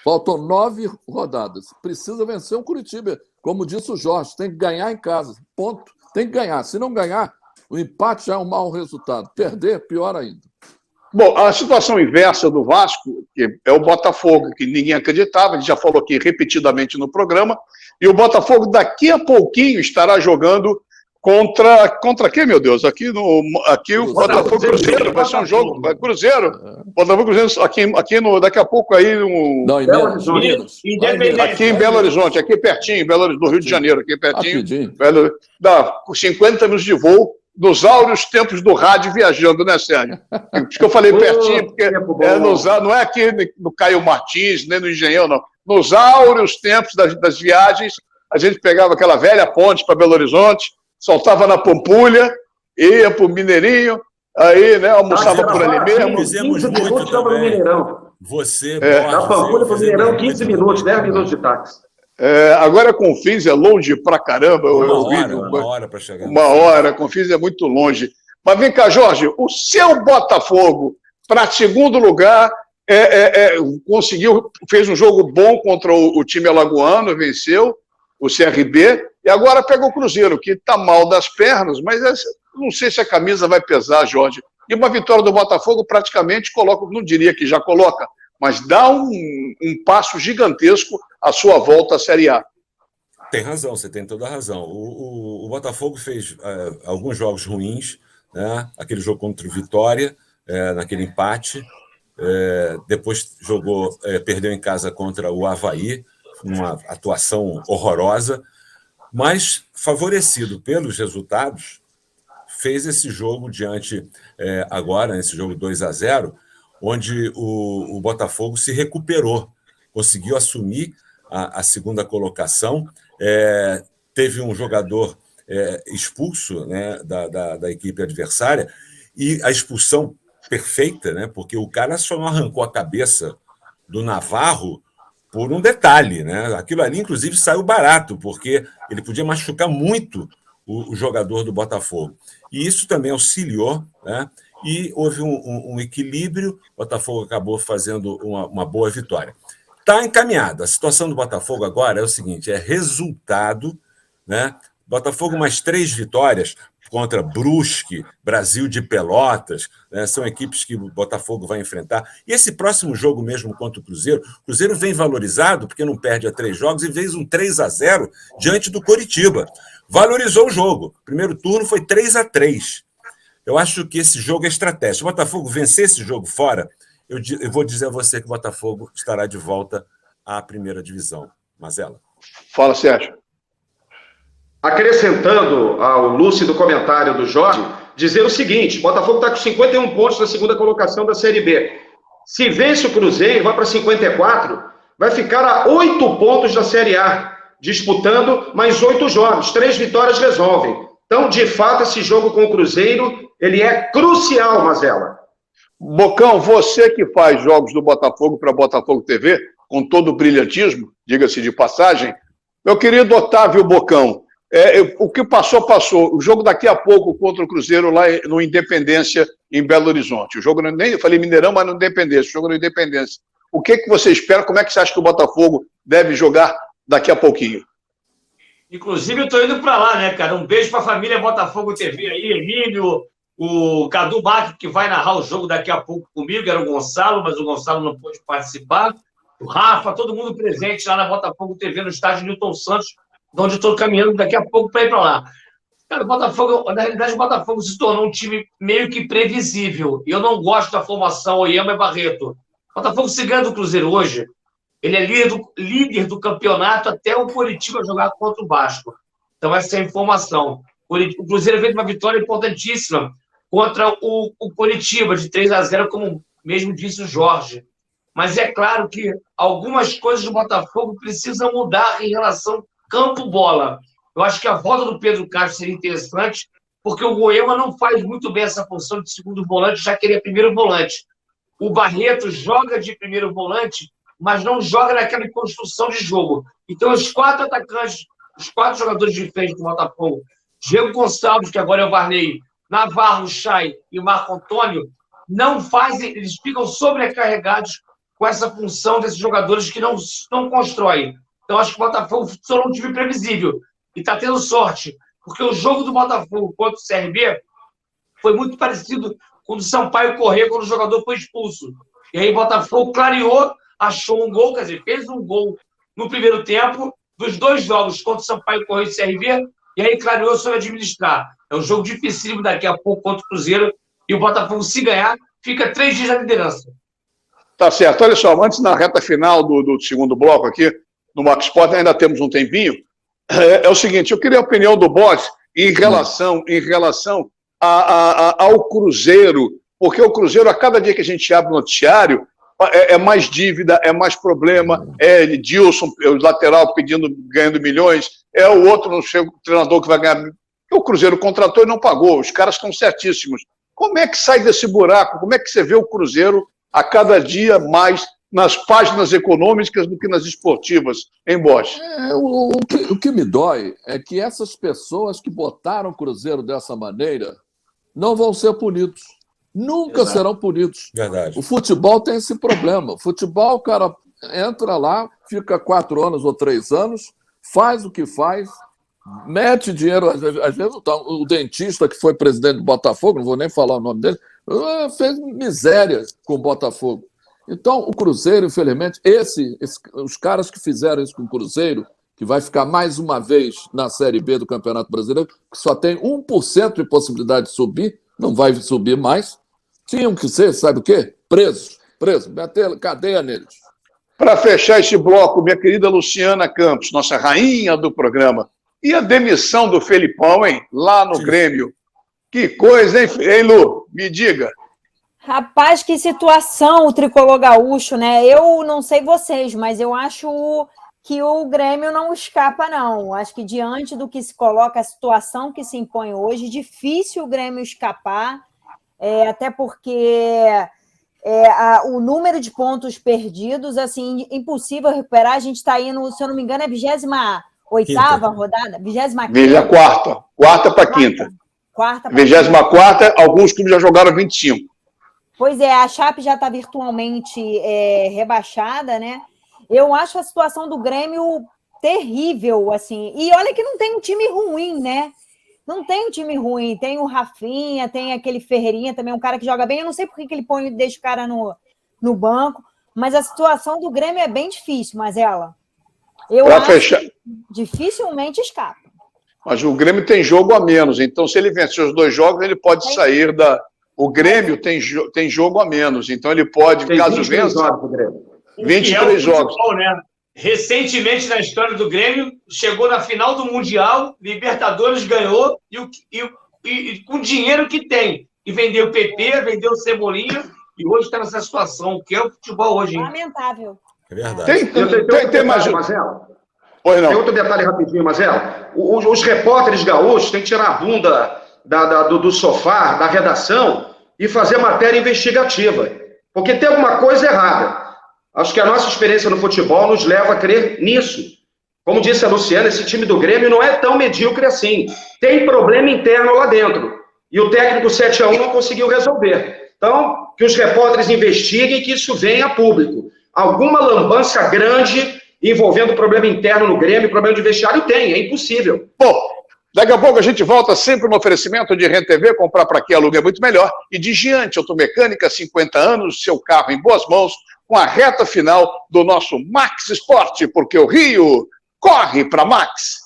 Faltam 9 rodadas. Precisa vencer o Curitiba. Como disse o Jorge, tem que ganhar em casa. Ponto. Tem que ganhar. Se não ganhar, o empate já é um mau resultado. Perder, pior ainda. Bom, a situação inversa do Vasco, que é o Botafogo, que ninguém acreditava, a gente já falou aqui repetidamente no programa, e o Botafogo daqui a pouquinho estará jogando contra quem, meu Deus? Aqui o Botafogo Cruzeiro, vai ser um jogo, Cruzeiro, Botafogo Cruzeiro, daqui a pouco aí não, em Belo Horizonte. Aqui em Belo Horizonte, aqui pertinho, do Rio de Janeiro, aqui pertinho, dá 50 minutos de voo, nos áureos tempos do rádio viajando, né, Sérgio? Por isso que eu falei pertinho, porque não é aqui no Caio Martins, nem no Engenhão, não. Nos áureos tempos das viagens, a gente pegava aquela velha ponte para Belo Horizonte, soltava na Pampulha, ia para o Mineirinho, aí, né, almoçava por ali mesmo. Fizemos muito também. Você, Da Pampulha para o Mineirão, 15 minutos, 10 minutos de táxi. Agora Confins é longe pra caramba. Uma hora para chegar. Uma hora, Confins é muito longe. Mas vem cá, Jorge, o seu Botafogo, para segundo lugar, conseguiu, fez um jogo bom contra o time alagoano, venceu o CRB, e agora pega o Cruzeiro, que está mal das pernas, mas não sei se a camisa vai pesar, Jorge. E uma vitória do Botafogo praticamente coloca, não diria que já coloca, mas dá um passo gigantesco à sua volta à Série A. Tem razão, você tem toda a razão. O Botafogo fez alguns jogos ruins, né? Aquele jogo contra o Vitória, naquele empate. Depois perdeu em casa contra o Avaí, uma atuação horrorosa, mas favorecido pelos resultados, fez esse jogo agora, nesse jogo 2-0, onde o Botafogo se recuperou, conseguiu assumir a segunda colocação, teve um jogador expulso, né, da equipe adversária, e a expulsão perfeita, né, porque o cara só não arrancou a cabeça do Navarro por um detalhe, né? Aquilo ali, inclusive, saiu barato, porque ele podia machucar muito o jogador do Botafogo. E isso também auxiliou, né? E houve um equilíbrio, o Botafogo acabou fazendo uma boa vitória. Está encaminhada. A situação do Botafogo agora é o seguinte, resultado, né? Botafogo mais 3 vitórias contra Brusque, Brasil de Pelotas, né? São equipes que o Botafogo vai enfrentar. E esse próximo jogo mesmo contra o Cruzeiro vem valorizado, porque não perde a 3 jogos, e fez um 3-0 diante do Coritiba. Valorizou o jogo. O primeiro turno foi 3-3. Eu acho que esse jogo é estratégico. Se o Botafogo vencer esse jogo fora, eu vou dizer a você que o Botafogo estará de volta à primeira divisão. Mazela. Fala, Sérgio. Acrescentando ao lúcido comentário do Jorge, dizer o seguinte: o Botafogo está com 51 pontos na segunda colocação da Série B. Se vence o Cruzeiro, vai para 54, vai ficar a 8 pontos da Série A, disputando mais 8 jogos. 3 vitórias resolvem. Então, de fato, esse jogo com o Cruzeiro, ele é crucial, Mazela. Bocão, você que faz jogos do Botafogo para Botafogo TV, com todo o brilhantismo, diga-se de passagem, meu querido Otávio Bocão, o que passou, passou. O jogo daqui a pouco contra o Cruzeiro lá no Independência, em Belo Horizonte. O jogo, nem eu falei Mineirão, mas no Independência. O jogo no Independência. O que você espera? Como é que você acha que o Botafogo deve jogar daqui a pouquinho? Inclusive, eu estou indo para lá, né, cara? Um beijo para a família Botafogo TV aí, Emílio, o Cadu Mac, que vai narrar o jogo daqui a pouco comigo, era o Gonçalo, mas o Gonçalo não pôde participar. O Rafa, todo mundo presente lá na Botafogo TV, no estádio Newton Santos, de onde eu estou caminhando daqui a pouco para ir para lá. Cara, o Botafogo, na realidade, o Botafogo se tornou um time meio que previsível. E eu não gosto da formação Oyama e Barreto. O Botafogo, se ganha do Cruzeiro hoje, ele é líder do campeonato até o Coritiba jogar contra o Vasco. Então, essa é a informação. O Cruzeiro veio de uma vitória importantíssima contra o Coritiba, de 3-0, como mesmo disse o Jorge. Mas é claro que algumas coisas do Botafogo precisam mudar em relação campo-bola. Eu acho que a volta do Pedro Castro seria interessante, porque o Goiama não faz muito bem essa função de segundo volante, já que ele é primeiro volante. O Barreto joga de primeiro volante, mas não joga naquela construção de jogo. Então, os 4 atacantes, os 4 jogadores de frente do Botafogo, Diego Gonçalves, que agora é o Varney, Navarro, Chay e Marco Antônio, não fazem, eles ficam sobrecarregados com essa função desses jogadores que não constroem. Então, acho que o Botafogo se tornou um time previsível. E está tendo sorte, porque o jogo do Botafogo contra o CRB foi muito parecido com o do Sampaio Corrêa, quando o jogador foi expulso. E aí o Botafogo clareou, achou um gol, quer dizer, fez um gol no primeiro tempo, dos 2 jogos contra o Sampaio Corrêa e o CRB, e aí clareou sobre administrar. É um jogo dificílimo daqui a pouco contra o Cruzeiro, e o Botafogo, se ganhar, fica 3 dias na liderança. Tá certo. Olha só, antes, na reta final do segundo bloco aqui, no Max Sport, ainda temos um tempinho. É o seguinte, eu queria a opinião do Boss em relação ao Cruzeiro, porque o Cruzeiro, a cada dia que a gente abre o noticiário, é mais dívida, é mais problema, é Dilson, o lateral ganhando milhões, é o outro, não sei, o treinador que vai ganhar. O Cruzeiro contratou e não pagou, os caras estão certíssimos. Como é que sai desse buraco? Como é que você vê o Cruzeiro a cada dia mais nas páginas econômicas do que nas esportivas, hein, Bosch? O que me dói é que essas pessoas que botaram o Cruzeiro dessa maneira não vão ser punidos. Nunca serão punidos. Verdade. O futebol tem esse problema. O futebol, o cara entra lá, fica 4 anos ou 3 anos, faz o que faz, mete dinheiro. Às vezes o dentista que foi presidente do Botafogo, não vou nem falar o nome dele, fez miséria com o Botafogo. Então, o Cruzeiro, infelizmente, os caras que fizeram isso com o Cruzeiro, que vai ficar mais uma vez na Série B do Campeonato Brasileiro, que só tem 1% de possibilidade de subir, não vai subir mais, tinham que ser, sabe o quê? Presos, meter cadeia neles. Para fechar esse bloco, minha querida Luciana Campos, nossa rainha do programa, e a demissão do Felipão, hein? Lá no Grêmio. Que coisa, hein, Lu? Me diga. Rapaz, que situação o tricolor gaúcho, né? Eu não sei vocês, mas eu acho que o Grêmio não escapa, não. Acho que diante do que se coloca, a situação que se impõe hoje, difícil o Grêmio escapar, até porque o número de pontos perdidos, assim, impossível recuperar. A gente está aí no, se eu não me engano, é 28ª rodada? 24ª. Quarta para quinta. 24ª, alguns clubes já jogaram 25. Pois é, a Chape já está virtualmente rebaixada, né? Eu acho a situação do Grêmio terrível, assim. E olha que não tem um time ruim, né? Não tem um time ruim. Tem o Rafinha, tem aquele Ferreirinha também, um cara que joga bem. Eu não sei por que ele deixa o cara no banco, mas a situação do Grêmio é bem difícil, Mazela. Eu acho que dificilmente escapa. Mas o Grêmio tem jogo a menos, então se ele vencer os 2 jogos, ele pode sair da... O Grêmio tem jogo a menos, então ele pode, tem caso 23 vença... jogos do Grêmio. 23 jogos. Futebol, né? Recentemente, na história do Grêmio, chegou na final do Mundial, Libertadores ganhou, e com o dinheiro que tem. E vendeu o PP, vendeu o Cebolinha, e hoje está nessa situação, que é o futebol hoje. Hein? Lamentável. É verdade. Tem mais... Marcelo. Pois não. Tem outro detalhe rapidinho, Marcelo. Os repórteres gaúchos têm que tirar a bunda do sofá, da redação, e fazer matéria investigativa. Porque tem alguma coisa errada. Acho que a nossa experiência no futebol nos leva a crer nisso. Como disse a Luciana, esse time do Grêmio não é tão medíocre assim. Tem problema interno lá dentro. E o técnico 7-1 não conseguiu resolver. Então, que os repórteres investiguem e que isso venha a público. Alguma lambança grande envolvendo problema interno no Grêmio, problema de vestiário, tem, é impossível. Bom, daqui a pouco a gente volta sempre no oferecimento de RenTV, comprar para quem aluga é muito melhor. E de Giante Automecânica, 50 anos, seu carro em boas mãos, com a reta final do nosso Max Esporte, porque o Rio corre para Max.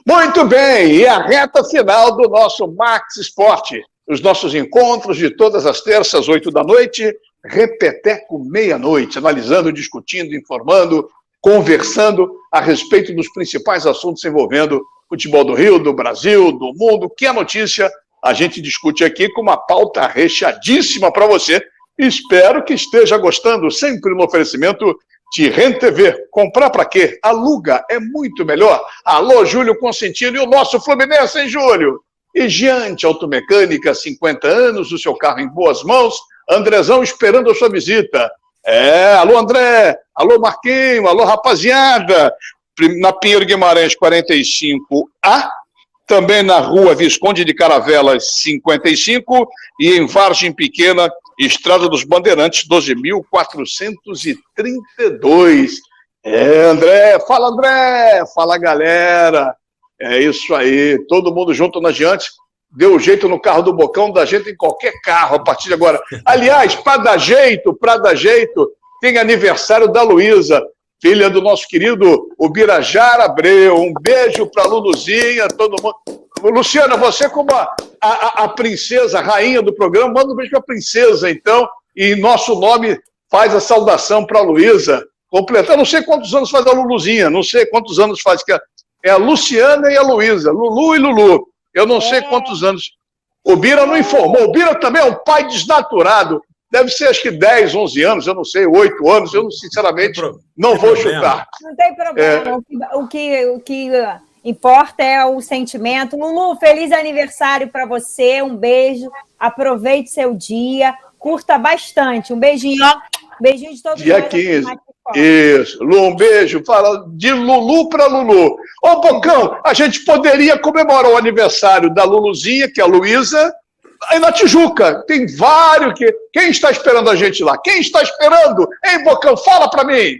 Muito bem, e a reta final do nosso Max Esporte. Os nossos encontros de todas as terças, 8 da noite, repeteco meia-noite, analisando, discutindo, informando, conversando a respeito dos principais assuntos envolvendo futebol do Rio, do Brasil, do mundo. Que a notícia a gente discute aqui com uma pauta recheadíssima para você. Espero que esteja gostando, sempre no oferecimento de RenTV. Comprar para quê? Aluga, é muito melhor. Alô, Júlio Consentino e o nosso Fluminense, hein, Júlio? E Giante Automecânica, 50 anos, o seu carro em boas mãos. Andrezão esperando a sua visita. Alô, André, alô, Marquinho, alô, rapaziada. Na Pinheiro Guimarães, 45A. Também na Rua Visconde de Caravelas, 55. E em Vargem Pequena, Estrada dos Bandeirantes, 12.432. André, fala, galera. É isso aí, todo mundo junto na Giante. Deu jeito no carro do Bocão, dá jeito em qualquer carro a partir de agora. Aliás, para dar jeito, tem aniversário da Luísa, filha do nosso querido Ubirajara Abreu. Um beijo para a Luluzinha, todo mundo. Luciana, você como a princesa, a rainha do programa, manda um beijo para a princesa, então, e em nosso nome faz a saudação para a Luísa. Completar, não sei quantos anos faz a Luluzinha, não sei quantos anos faz, que é a Luciana e a Luísa, Lulu e Lulu. Eu não sei quantos anos. O Bira não informou. O Bira também é um pai desnaturado. Deve ser, acho que 10, 11 anos, eu não sei, 8 anos. Eu, sinceramente, não vou chutar. Não tem problema. O que importa é o sentimento. Lulu, feliz aniversário para você. Um beijo. Aproveite seu dia. Curta bastante. Um beijinho. Beijinho de todos Dia nós. 15. Isso. Lu, um beijo. Fala de Lulu para Lulu. Ô, Bocão, a gente poderia comemorar o aniversário da Luluzinha, que é a Luísa, aí na Tijuca. Tem vários que... Quem está esperando a gente lá? Quem está esperando? Hein, Bocão? Fala para mim.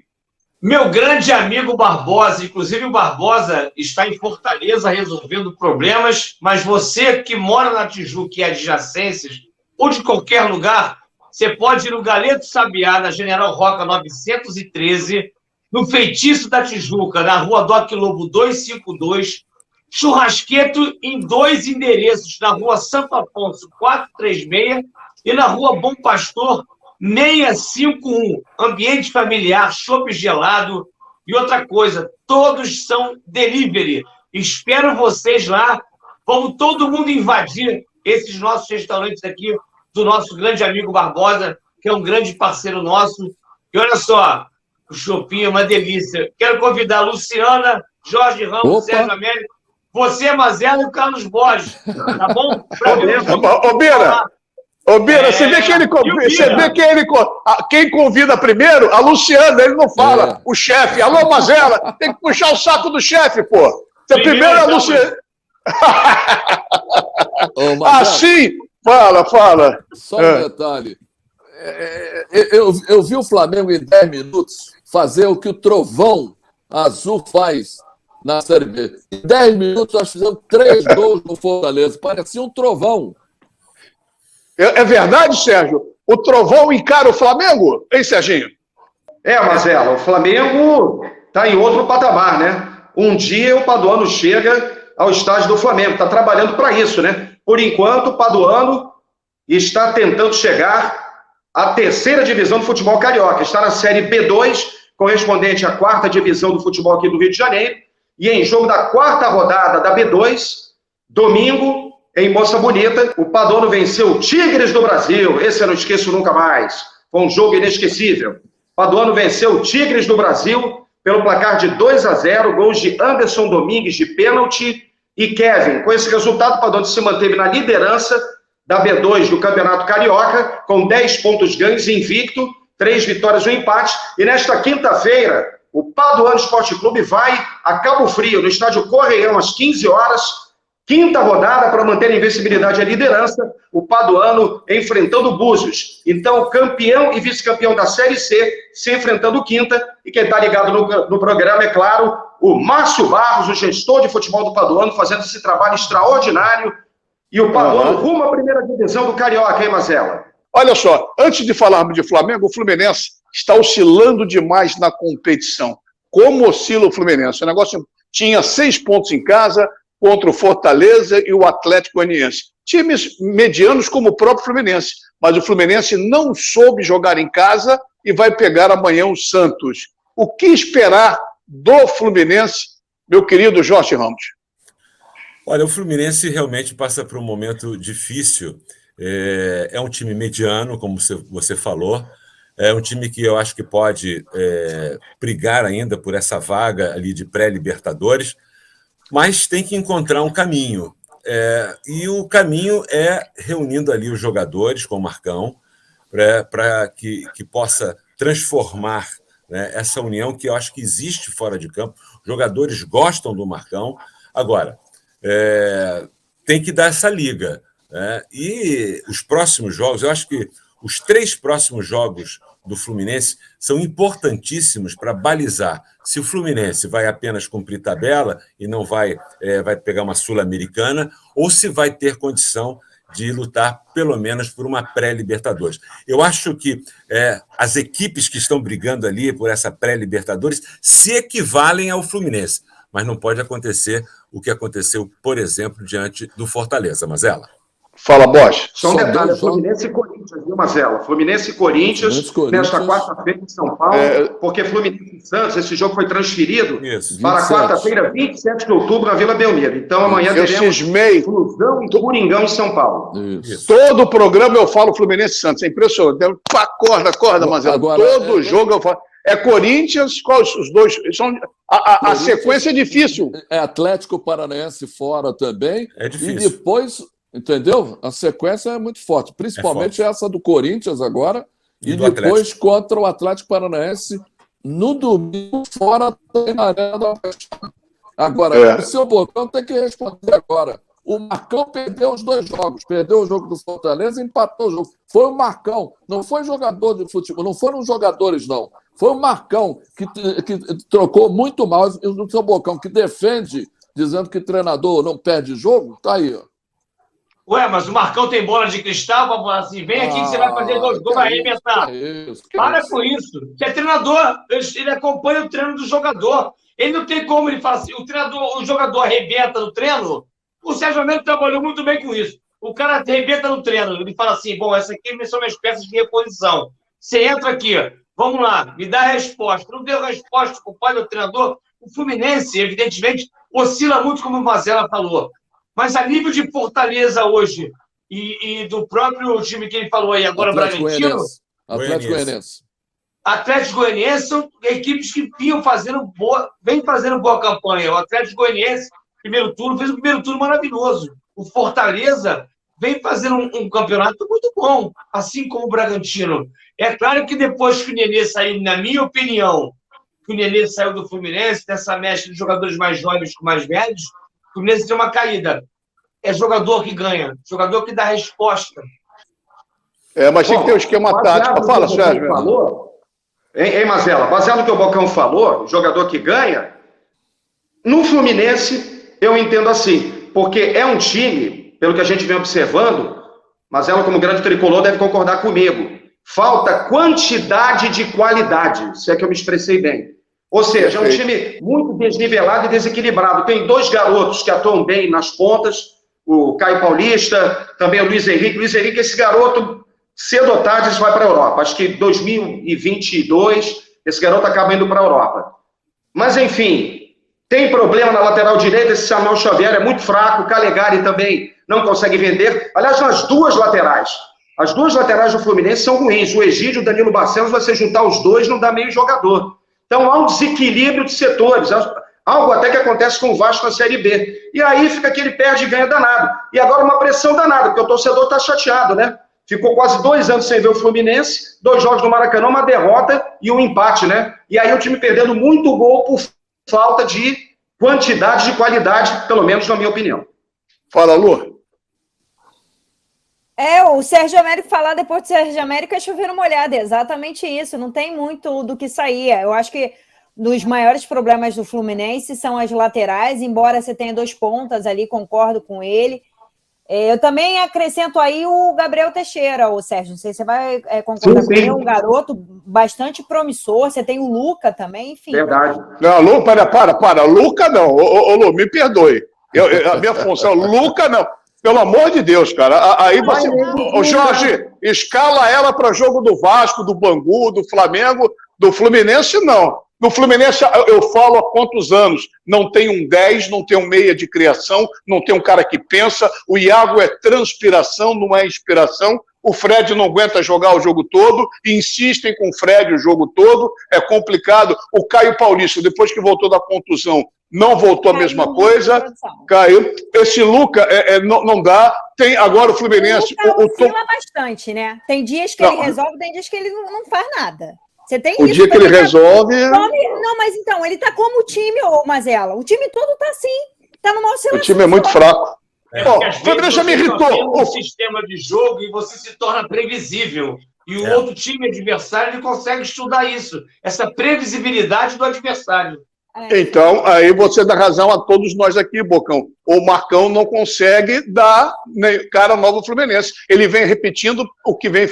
Meu grande amigo Barbosa, inclusive o Barbosa está em Fortaleza resolvendo problemas, mas você que mora na Tijuca e adjacências, ou de qualquer lugar, você pode ir no Galeto Sabiá, na General Roca 913, no Feitiço da Tijuca, na rua Doc Lobo 252, Churrasqueto em 2 endereços, na rua Santo Afonso 436 e na rua Bom Pastor 651. Ambiente familiar, chopp gelado e outra coisa, todos são delivery. Espero vocês lá. Vamos todo mundo invadir esses nossos restaurantes aqui, do nosso grande amigo Barbosa, que é um grande parceiro nosso. E olha só, o chopinho é uma delícia. Quero convidar a Luciana, Jorge Ramos, Sérgio Américo, você, Mazela e o Carlos Borges, tá bom? Ô, Bira, você vê que quem convida primeiro? A Luciana, ele não fala. O chefe. Alô, Mazela, tem que puxar o saco do chefe, pô. Você primeiro é a Luciana. Assim... Fala. Só um detalhe. Eu vi o Flamengo em 10 minutos fazer o que o Trovão Azul faz na Série B. Em 10 minutos nós fizemos 3 gols no Fortaleza. Parecia um trovão. É verdade, Sérgio? O Trovão encara o Flamengo? Hein, Serginho? Marcelo, o Flamengo está em outro patamar, né? Um dia o Paduano chega ao estádio do Flamengo. Está trabalhando para isso, né? Por enquanto, o Paduano está tentando chegar à 3ª divisão do futebol carioca. Está na Série B2, correspondente à 4ª divisão do futebol aqui do Rio de Janeiro. E em jogo da 4ª rodada da B2, domingo, em Moça Bonita, o Paduano venceu o Tigres do Brasil. Esse eu não esqueço nunca mais. Foi um jogo inesquecível. O Paduano venceu o Tigres do Brasil pelo placar de 2-0, gols de Anderson Domingues de pênalti e Kevin. Com esse resultado, o Paduano se manteve na liderança da B2 do Campeonato Carioca, com 10 pontos ganhos, invicto, 3 vitórias e um empate. E nesta quinta-feira, o Paduano Esporte Clube vai a Cabo Frio, no estádio Correião, às 15 horas, 5ª rodada para manter a invencibilidade e a liderança, o Paduano enfrentando o Búzios. Então, campeão e vice-campeão da Série C se enfrentando quinta. E quem está ligado no programa, é claro, o Márcio Barros, o gestor de futebol do Paduano, fazendo esse trabalho extraordinário. E o Paduano rumo à 1ª divisão do Carioca, hein, Marcela? Olha só, antes de falarmos de Flamengo, o Fluminense está oscilando demais na competição. Como oscila o Fluminense? O negócio tinha 6 pontos em casa contra o Fortaleza e o Atlético Goianiense. Times medianos como o próprio Fluminense. Mas o Fluminense não soube jogar em casa e vai pegar amanhã o Santos. O que esperar do Fluminense, meu querido Jorge Ramos? Olha, o Fluminense realmente passa por um momento difícil. É um time mediano, como você falou. É um time que eu acho que pode brigar ainda por essa vaga ali de pré-Libertadores, mas tem que encontrar um caminho. E o caminho é reunindo ali os jogadores com o Marcão para que possa transformar, né, essa união que eu acho que existe fora de campo. Os jogadores gostam do Marcão. Agora, tem que dar essa liga, né? E os próximos jogos, eu acho que os 3 próximos jogos do Fluminense são importantíssimos para balizar se o Fluminense vai apenas cumprir tabela e não vai pegar uma Sul-Americana, ou se vai ter condição de lutar pelo menos por uma pré-Libertadores. Eu acho que as equipes que estão brigando ali por essa pré-Libertadores se equivalem ao Fluminense, mas não pode acontecer o que aconteceu, por exemplo, diante do Fortaleza. Mazela. Fala, Bosch. Só um detalhe, Fluminense e Corinthians. Corinthians, viu, Marcelo? Fluminense e Corinthians, nesta quarta-feira em São Paulo, porque Fluminense e Santos, esse jogo foi transferido para quarta-feira, 27 de outubro, na Vila Belmiro. Então, amanhã teremos Flusão e Coringão em São Paulo. Todo o programa eu falo Fluminense e Santos, é impressionante. Acorda, Marcelo. Todo jogo eu falo. É Corinthians, quais os dois? A sequência é difícil. É Atlético Paranaense fora também. É difícil. E depois, entendeu? A sequência é muito forte. Principalmente essa do Corinthians agora. E depois contra o Atlético Paranaense no domingo, fora na Arena da Paixão. Agora, o seu Bocão tem que responder agora. O Marcão perdeu os 2 jogos. Perdeu o jogo do Fortaleza e empatou o jogo. Foi o Marcão, não foi jogador de futebol, não foram os jogadores, não. Foi o Marcão que trocou muito mal. E o seu Bocão, que defende, dizendo que treinador não perde jogo, tá aí, ó. Ué, mas o Marcão tem bola de cristal pra falar assim, vem aqui que você vai fazer 2 gols, vai arrebentar. Para com isso. Você é treinador, ele acompanha o treino do jogador. Ele não tem como ele falar assim, o jogador arrebenta no treino. O Sérgio Américo trabalhou muito bem com isso. O cara arrebenta no treino, ele fala assim, bom, essa aqui são minhas peças de reposição. Você entra aqui, vamos lá, me dá a resposta. Não deu resposta com o pai do treinador. O Fluminense, evidentemente, oscila muito, como o Mazella falou. Mas a nível de Fortaleza hoje e do próprio time que ele falou aí agora, Bragantino... Atlético Goianiense são equipes que vêm fazendo boa campanha. O Atlético Goianiense, primeiro turno, fez um primeiro turno maravilhoso. O Fortaleza vem fazendo um campeonato muito bom, assim como o Bragantino. É claro que depois que o Nenê saiu, na minha opinião, que o Nenê saiu do Fluminense, dessa mescla de jogadores mais jovens com mais velhos, o Fluminense tem uma caída. É jogador que ganha, jogador que dá resposta. Mas tem que ter um esquema tático. Fala, Sérgio. Hein, Mazella? Baseado no que o Bocão falou, jogador que ganha, no Fluminense eu entendo assim, porque é um time, pelo que a gente vem observando, Mazella, como grande tricolor, deve concordar comigo. Falta quantidade de qualidade, se é que eu me expressei bem. Ou seja, é um time muito desnivelado e desequilibrado. Tem 2 garotos que atuam bem nas pontas, o Caio Paulista, também o Luiz Henrique. Luiz Henrique, esse garoto, cedo ou tarde, ele vai para a Europa. Acho que 2022, esse garoto acaba indo para a Europa. Mas, enfim, tem problema na lateral direita, esse Samuel Xavier é muito fraco, o Calegari também não consegue vender. Aliás, nas 2 laterais. As 2 laterais do Fluminense são ruins. O Egídio e o Danilo Barcelos, você juntar os 2, não dá meio jogador. Então, há um desequilíbrio de setores. Algo até que acontece com o Vasco na Série B. E aí fica aquele perde e ganha danado. E agora uma pressão danada, porque o torcedor está chateado, né? Ficou quase 2 anos sem ver o Fluminense, 2 jogos no Maracanã, uma derrota e um empate, né? E aí o time perdendo muito gol por falta de quantidade de qualidade, pelo menos na minha opinião. Fala, Lu. O Sérgio Américo falar depois do Sérgio Américo é chover uma olhada, é exatamente isso, não tem muito do que sair. Eu acho que dos maiores problemas do Fluminense são as laterais, embora você tenha 2 pontas ali, concordo com ele. Eu também acrescento aí o Gabriel Teixeira, o Sérgio, não sei se você vai concordar com ele, é um garoto bastante promissor, você tem o Luca também, enfim. Verdade. Não, Lu, para, Luca não, Lu, me perdoe, a minha função, Luca não, pelo amor de Deus, cara, aí você, Jorge, escala ela para jogo do Vasco, do Bangu, do Flamengo, do Fluminense, não. No Fluminense, eu falo há quantos anos? Não tem um 10, não tem um meia de criação, não tem um cara que pensa. O Iago é transpiração, não é inspiração. O Fred não aguenta jogar o jogo todo, insistem com o Fred o jogo todo, é complicado. O Caio Paulista, depois que voltou da contusão, não voltou a mesma coisa. Caiu. Esse Luca não dá. Tem agora o Fluminense. O oscila bastante, né? Tem dias que ele resolve, tem dias que ele não faz nada. Você tem o isso, dia que ele resolve... Não, mas então, ele tá como o time, Mazella. O time todo tá assim, tá numa oscilação. O time é muito fraco. O Fluminense me irritou. Um sistema de jogo e você se torna previsível. E o outro time adversário, ele consegue estudar isso. Essa previsibilidade do adversário. Então, aí você dá razão a todos nós aqui, Bocão. O Marcão não consegue dar cara nova ao Fluminense. Ele vem repetindo o que vinha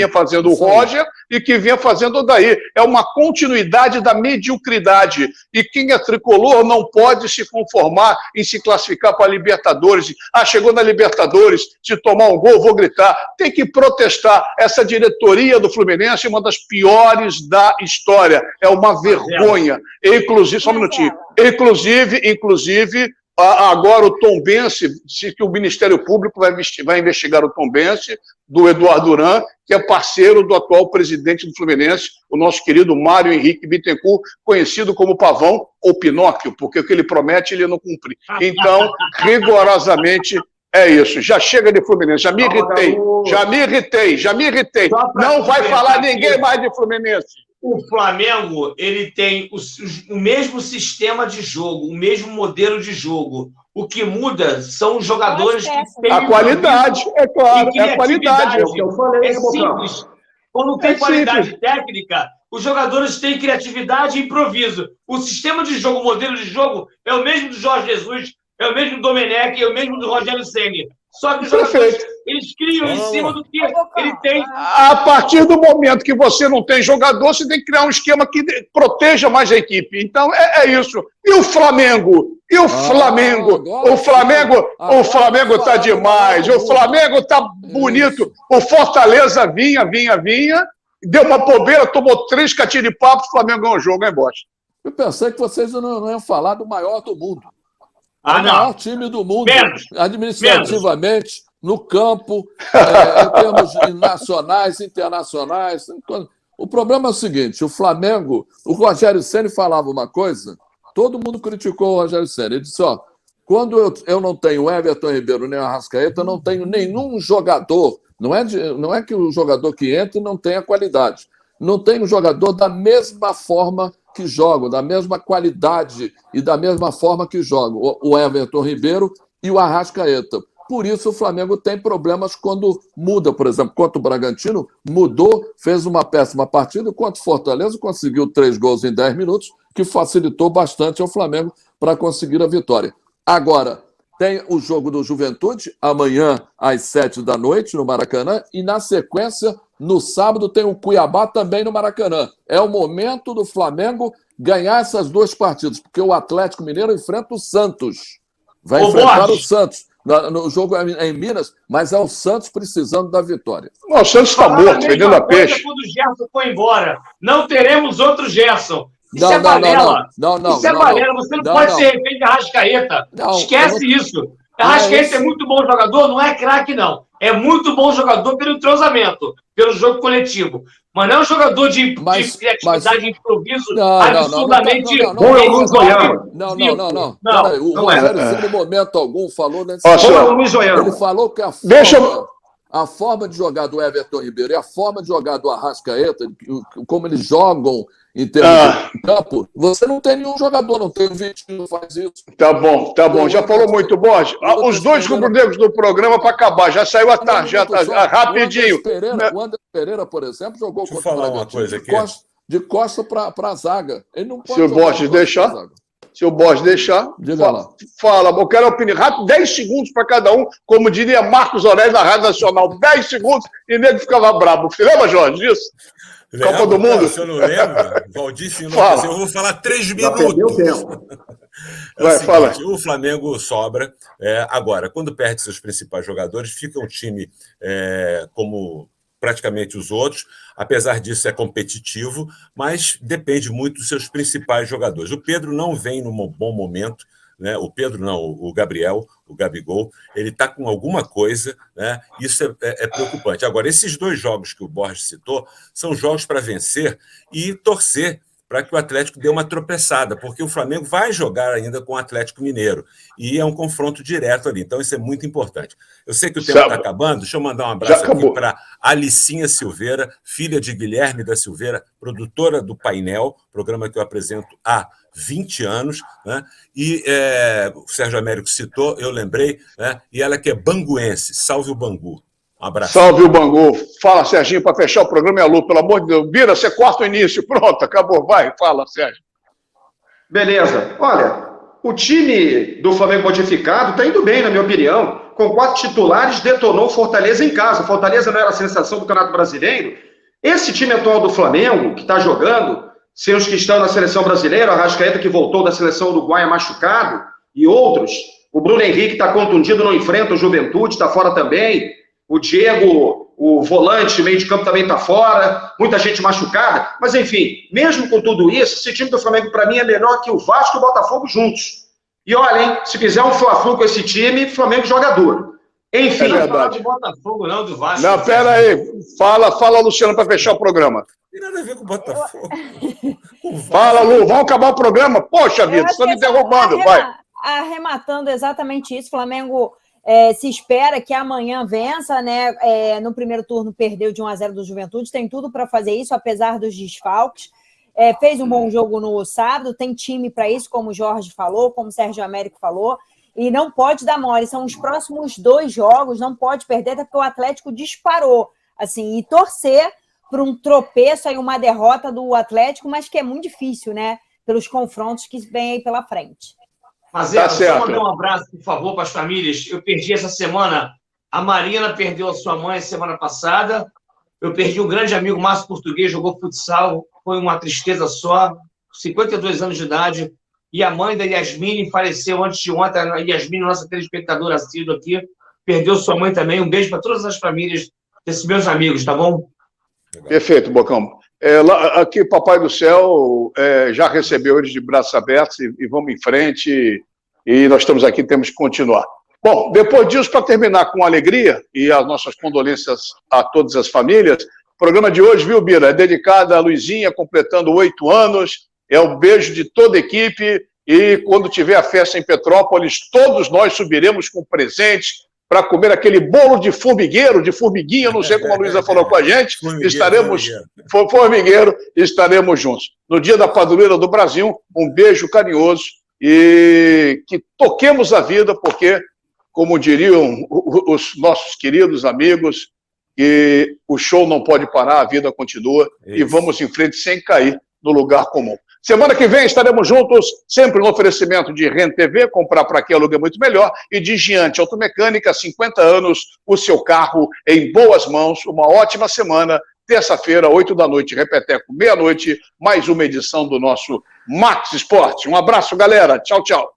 fazendo o Roger e que vinha fazendo o Odair. É uma continuidade da mediocridade. E quem é tricolor não pode se conformar em se classificar para a Libertadores. Chegou na Libertadores, se tomar um gol, vou gritar. Tem que protestar. Essa diretoria do Fluminense é uma das piores da história. É uma vergonha. Inclusive, só um minutinho. Inclusive, agora o Tombense, que o Ministério Público vai investigar o Tombense, do Eduardo Duran, que é parceiro do atual presidente do Fluminense, o nosso querido Mário Henrique Bittencourt, conhecido como Pavão ou Pinóquio, porque o que ele promete ele não cumpre. Então, rigorosamente, é isso. Já chega de Fluminense. Já me irritei. Não vai falar ninguém mais de Fluminense. O Flamengo, ele tem o mesmo sistema de jogo, o mesmo modelo de jogo. O que muda são os jogadores que têm... A qualidade, é claro, é a qualidade. É o que eu falei, é simples. Quando tem qualidade técnica, os jogadores têm criatividade e improviso. O sistema de jogo, o modelo de jogo, é o mesmo do Jorge Jesus, é o mesmo do Domenech, é o mesmo do Rogério Ceni. Só que os jogadores, eles criam em cima do que ele tem. A partir do momento que você não tem jogador, você tem que criar um esquema que proteja mais a equipe. Então, é isso. E o Flamengo? O Flamengo tá demais. O Flamengo tá bonito. O Fortaleza vinha. Deu uma bobeira, tomou 3 catiripapos, o Flamengo ganhou o jogo, hein, Bosch? Eu pensei que vocês não iam falar do maior do mundo. O maior time do mundo, administrativamente, no campo, em termos nacionais, internacionais. O problema é o seguinte, o Flamengo, o Rogério Ceni falava uma coisa, todo mundo criticou o Rogério Ceni. Ele disse, quando eu não tenho o Everton Ribeiro nem o Arrascaeta, eu não tenho nenhum jogador. Não é que o jogador que entra não tenha qualidade. Não tem um jogador da mesma forma que jogam, da mesma qualidade e da mesma forma que jogam, o Everton Ribeiro e o Arrascaeta. Por isso o Flamengo tem problemas quando muda, por exemplo, contra o Bragantino, mudou, fez uma péssima partida, contra o Fortaleza conseguiu 3 gols em 10 minutos, que facilitou bastante ao Flamengo para conseguir a vitória. Agora, tem o jogo do Juventude, amanhã às 7 da noite, no Maracanã, e na sequência, no sábado, tem o Cuiabá também no Maracanã. É o momento do Flamengo ganhar essas 2 partidas, porque o Atlético Mineiro enfrenta o Santos. Vai enfrentar o Santos. No jogo é em Minas, mas é o Santos precisando da vitória. O Santos está morto, vendendo a peixe. Quando o Gerson foi embora, não teremos outro Gerson. Isso é balela. Isso é balela. Você não pode ser refém de Arrascaeta. Esquece isso. Arrascaeta é muito bom jogador, não é craque, não. É muito bom jogador pelo entrosamento, pelo jogo coletivo. Mas não é um jogador de criatividade, de improviso absurdamente... Não. O Rogério, em momento algum, falou... Ele falou que a forma de jogar do Everton Ribeiro e a forma de jogar do Arrascaeta, como eles jogam em termos de campo, você não tem nenhum jogador, não tem o Vitinho que faz isso. Tá bom. Já falou muito, Borges. Os 2 rubro-negros do programa para acabar. Já saiu a tarjeta rapidinho. O Anderson Pereira, por exemplo, jogou contra o Bragantino de costa para a zaga. Ele não pode. Se o Borges deixar. Se o Borges deixar, fala. Eu quero a opinião rápida, 10 segundos para cada um, como diria Marcos Aurélio na Rádio Nacional. 10 segundos e nego ficava bravo. Você lembra, Jorge, disso? Copa do Mundo? Se eu não lembro, Valdir, eu vou falar 3 minutos. Fala. O Flamengo sobra. Agora, quando perde seus principais jogadores, fica um time como praticamente os outros. Apesar disso, é competitivo, mas depende muito dos seus principais jogadores. O Pedro não vem num bom momento, né? O Pedro não, o Gabriel, o Gabigol, ele está com alguma coisa, né? Isso é preocupante. Agora, esses 2 jogos que o Borges citou são jogos para vencer e torcer para que o Atlético dê uma tropeçada, porque o Flamengo vai jogar ainda com o Atlético Mineiro, e é um confronto direto ali, então isso é muito importante. Eu sei que o tempo está acabando, deixa eu mandar um abraço aqui para Alicinha Silveira, filha de Guilherme da Silveira, produtora do Painel, programa que eu apresento há 20 anos, né? E o Sérgio Américo citou, eu lembrei, né? E ela que é banguense, salve o Bangu. Um abraço. Salve o Bangu. Fala, Serginho, para fechar o programa é a Lu, pelo amor de Deus. Bira, você corta o início. Pronto, acabou. Vai, fala, Sérgio. Beleza. Olha, o time do Flamengo modificado está indo bem, na minha opinião. Com 4 titulares, detonou Fortaleza em casa. Fortaleza não era a sensação do Campeonato Brasileiro. Esse time atual do Flamengo, que está jogando, sem os que estão na seleção brasileira, o Arrascaeta, que voltou da seleção uruguaia machucado, e outros. O Bruno Henrique está contundido, não enfrenta o Juventude, está fora também. O Diego, o volante, meio de campo, também está fora. Muita gente machucada. Mas, enfim, mesmo com tudo isso, esse time do Flamengo, para mim, é melhor que o Vasco e o Botafogo juntos. E olha, hein, se fizer um Fla-Flu com esse time, o Flamengo joga duro. Enfim. Não fala do Botafogo, não, do Vasco. Não, pera aí. Fala, Luciano, para fechar o programa. Não tem nada a ver com o Botafogo. Fala, Lu, vamos acabar o programa? Poxa vida, você está me derrubando, vai. Arrematando exatamente isso, o Flamengo se espera que amanhã vença, né? No primeiro turno perdeu de 1-0 do Juventude, tem tudo para fazer isso, apesar dos desfalques. Fez um bom jogo no sábado, tem time para isso, como o Jorge falou, como o Sérgio Américo falou, e não pode dar mole. São os próximos 2 jogos, não pode perder, até porque o Atlético disparou, assim, e torcer para um tropeço aí, uma derrota do Atlético, mas que é muito difícil, né? Pelos confrontos que vem aí pela frente. Mas só mandar um abraço, por favor, para as famílias. Eu perdi essa semana, a Marina perdeu a sua mãe semana passada, eu perdi um grande amigo, Márcio Português, jogou futsal, foi uma tristeza só, 52 anos de idade, e a mãe da Yasmine faleceu antes de ontem, a Yasmine, nossa telespectadora assídua aqui, perdeu sua mãe também. Um beijo para todas as famílias desses meus amigos, tá bom? Perfeito, Bocão. Aqui, Papai do Céu já recebeu eles de braços abertos e vamos em frente, e nós estamos aqui, temos que continuar. Bom, depois disso, para terminar com alegria, e as nossas condolências a todas as famílias, o programa de hoje, viu, Bira, é dedicado à Luizinha, completando 8 anos, é um beijo de toda a equipe, e quando tiver a festa em Petrópolis, todos nós subiremos com presentes para comer aquele bolo de formiguinha, não sei como a Luísa falou com a gente, formigueiro, estaremos juntos. No dia da Padroeira do Brasil, um beijo carinhoso e que toquemos a vida, porque, como diriam os nossos queridos amigos, que o show não pode parar, a vida continua, e vamos em frente sem cair no lugar comum. Semana que vem estaremos juntos, sempre no oferecimento de Rent TV, comprar para quem aluga muito melhor, e de Giante Automecânica, 50 anos, o seu carro em boas mãos. Uma ótima semana, terça-feira, 8 da noite, repeteco, meia-noite, mais uma edição do nosso Max Esporte. Um abraço, galera. Tchau, tchau.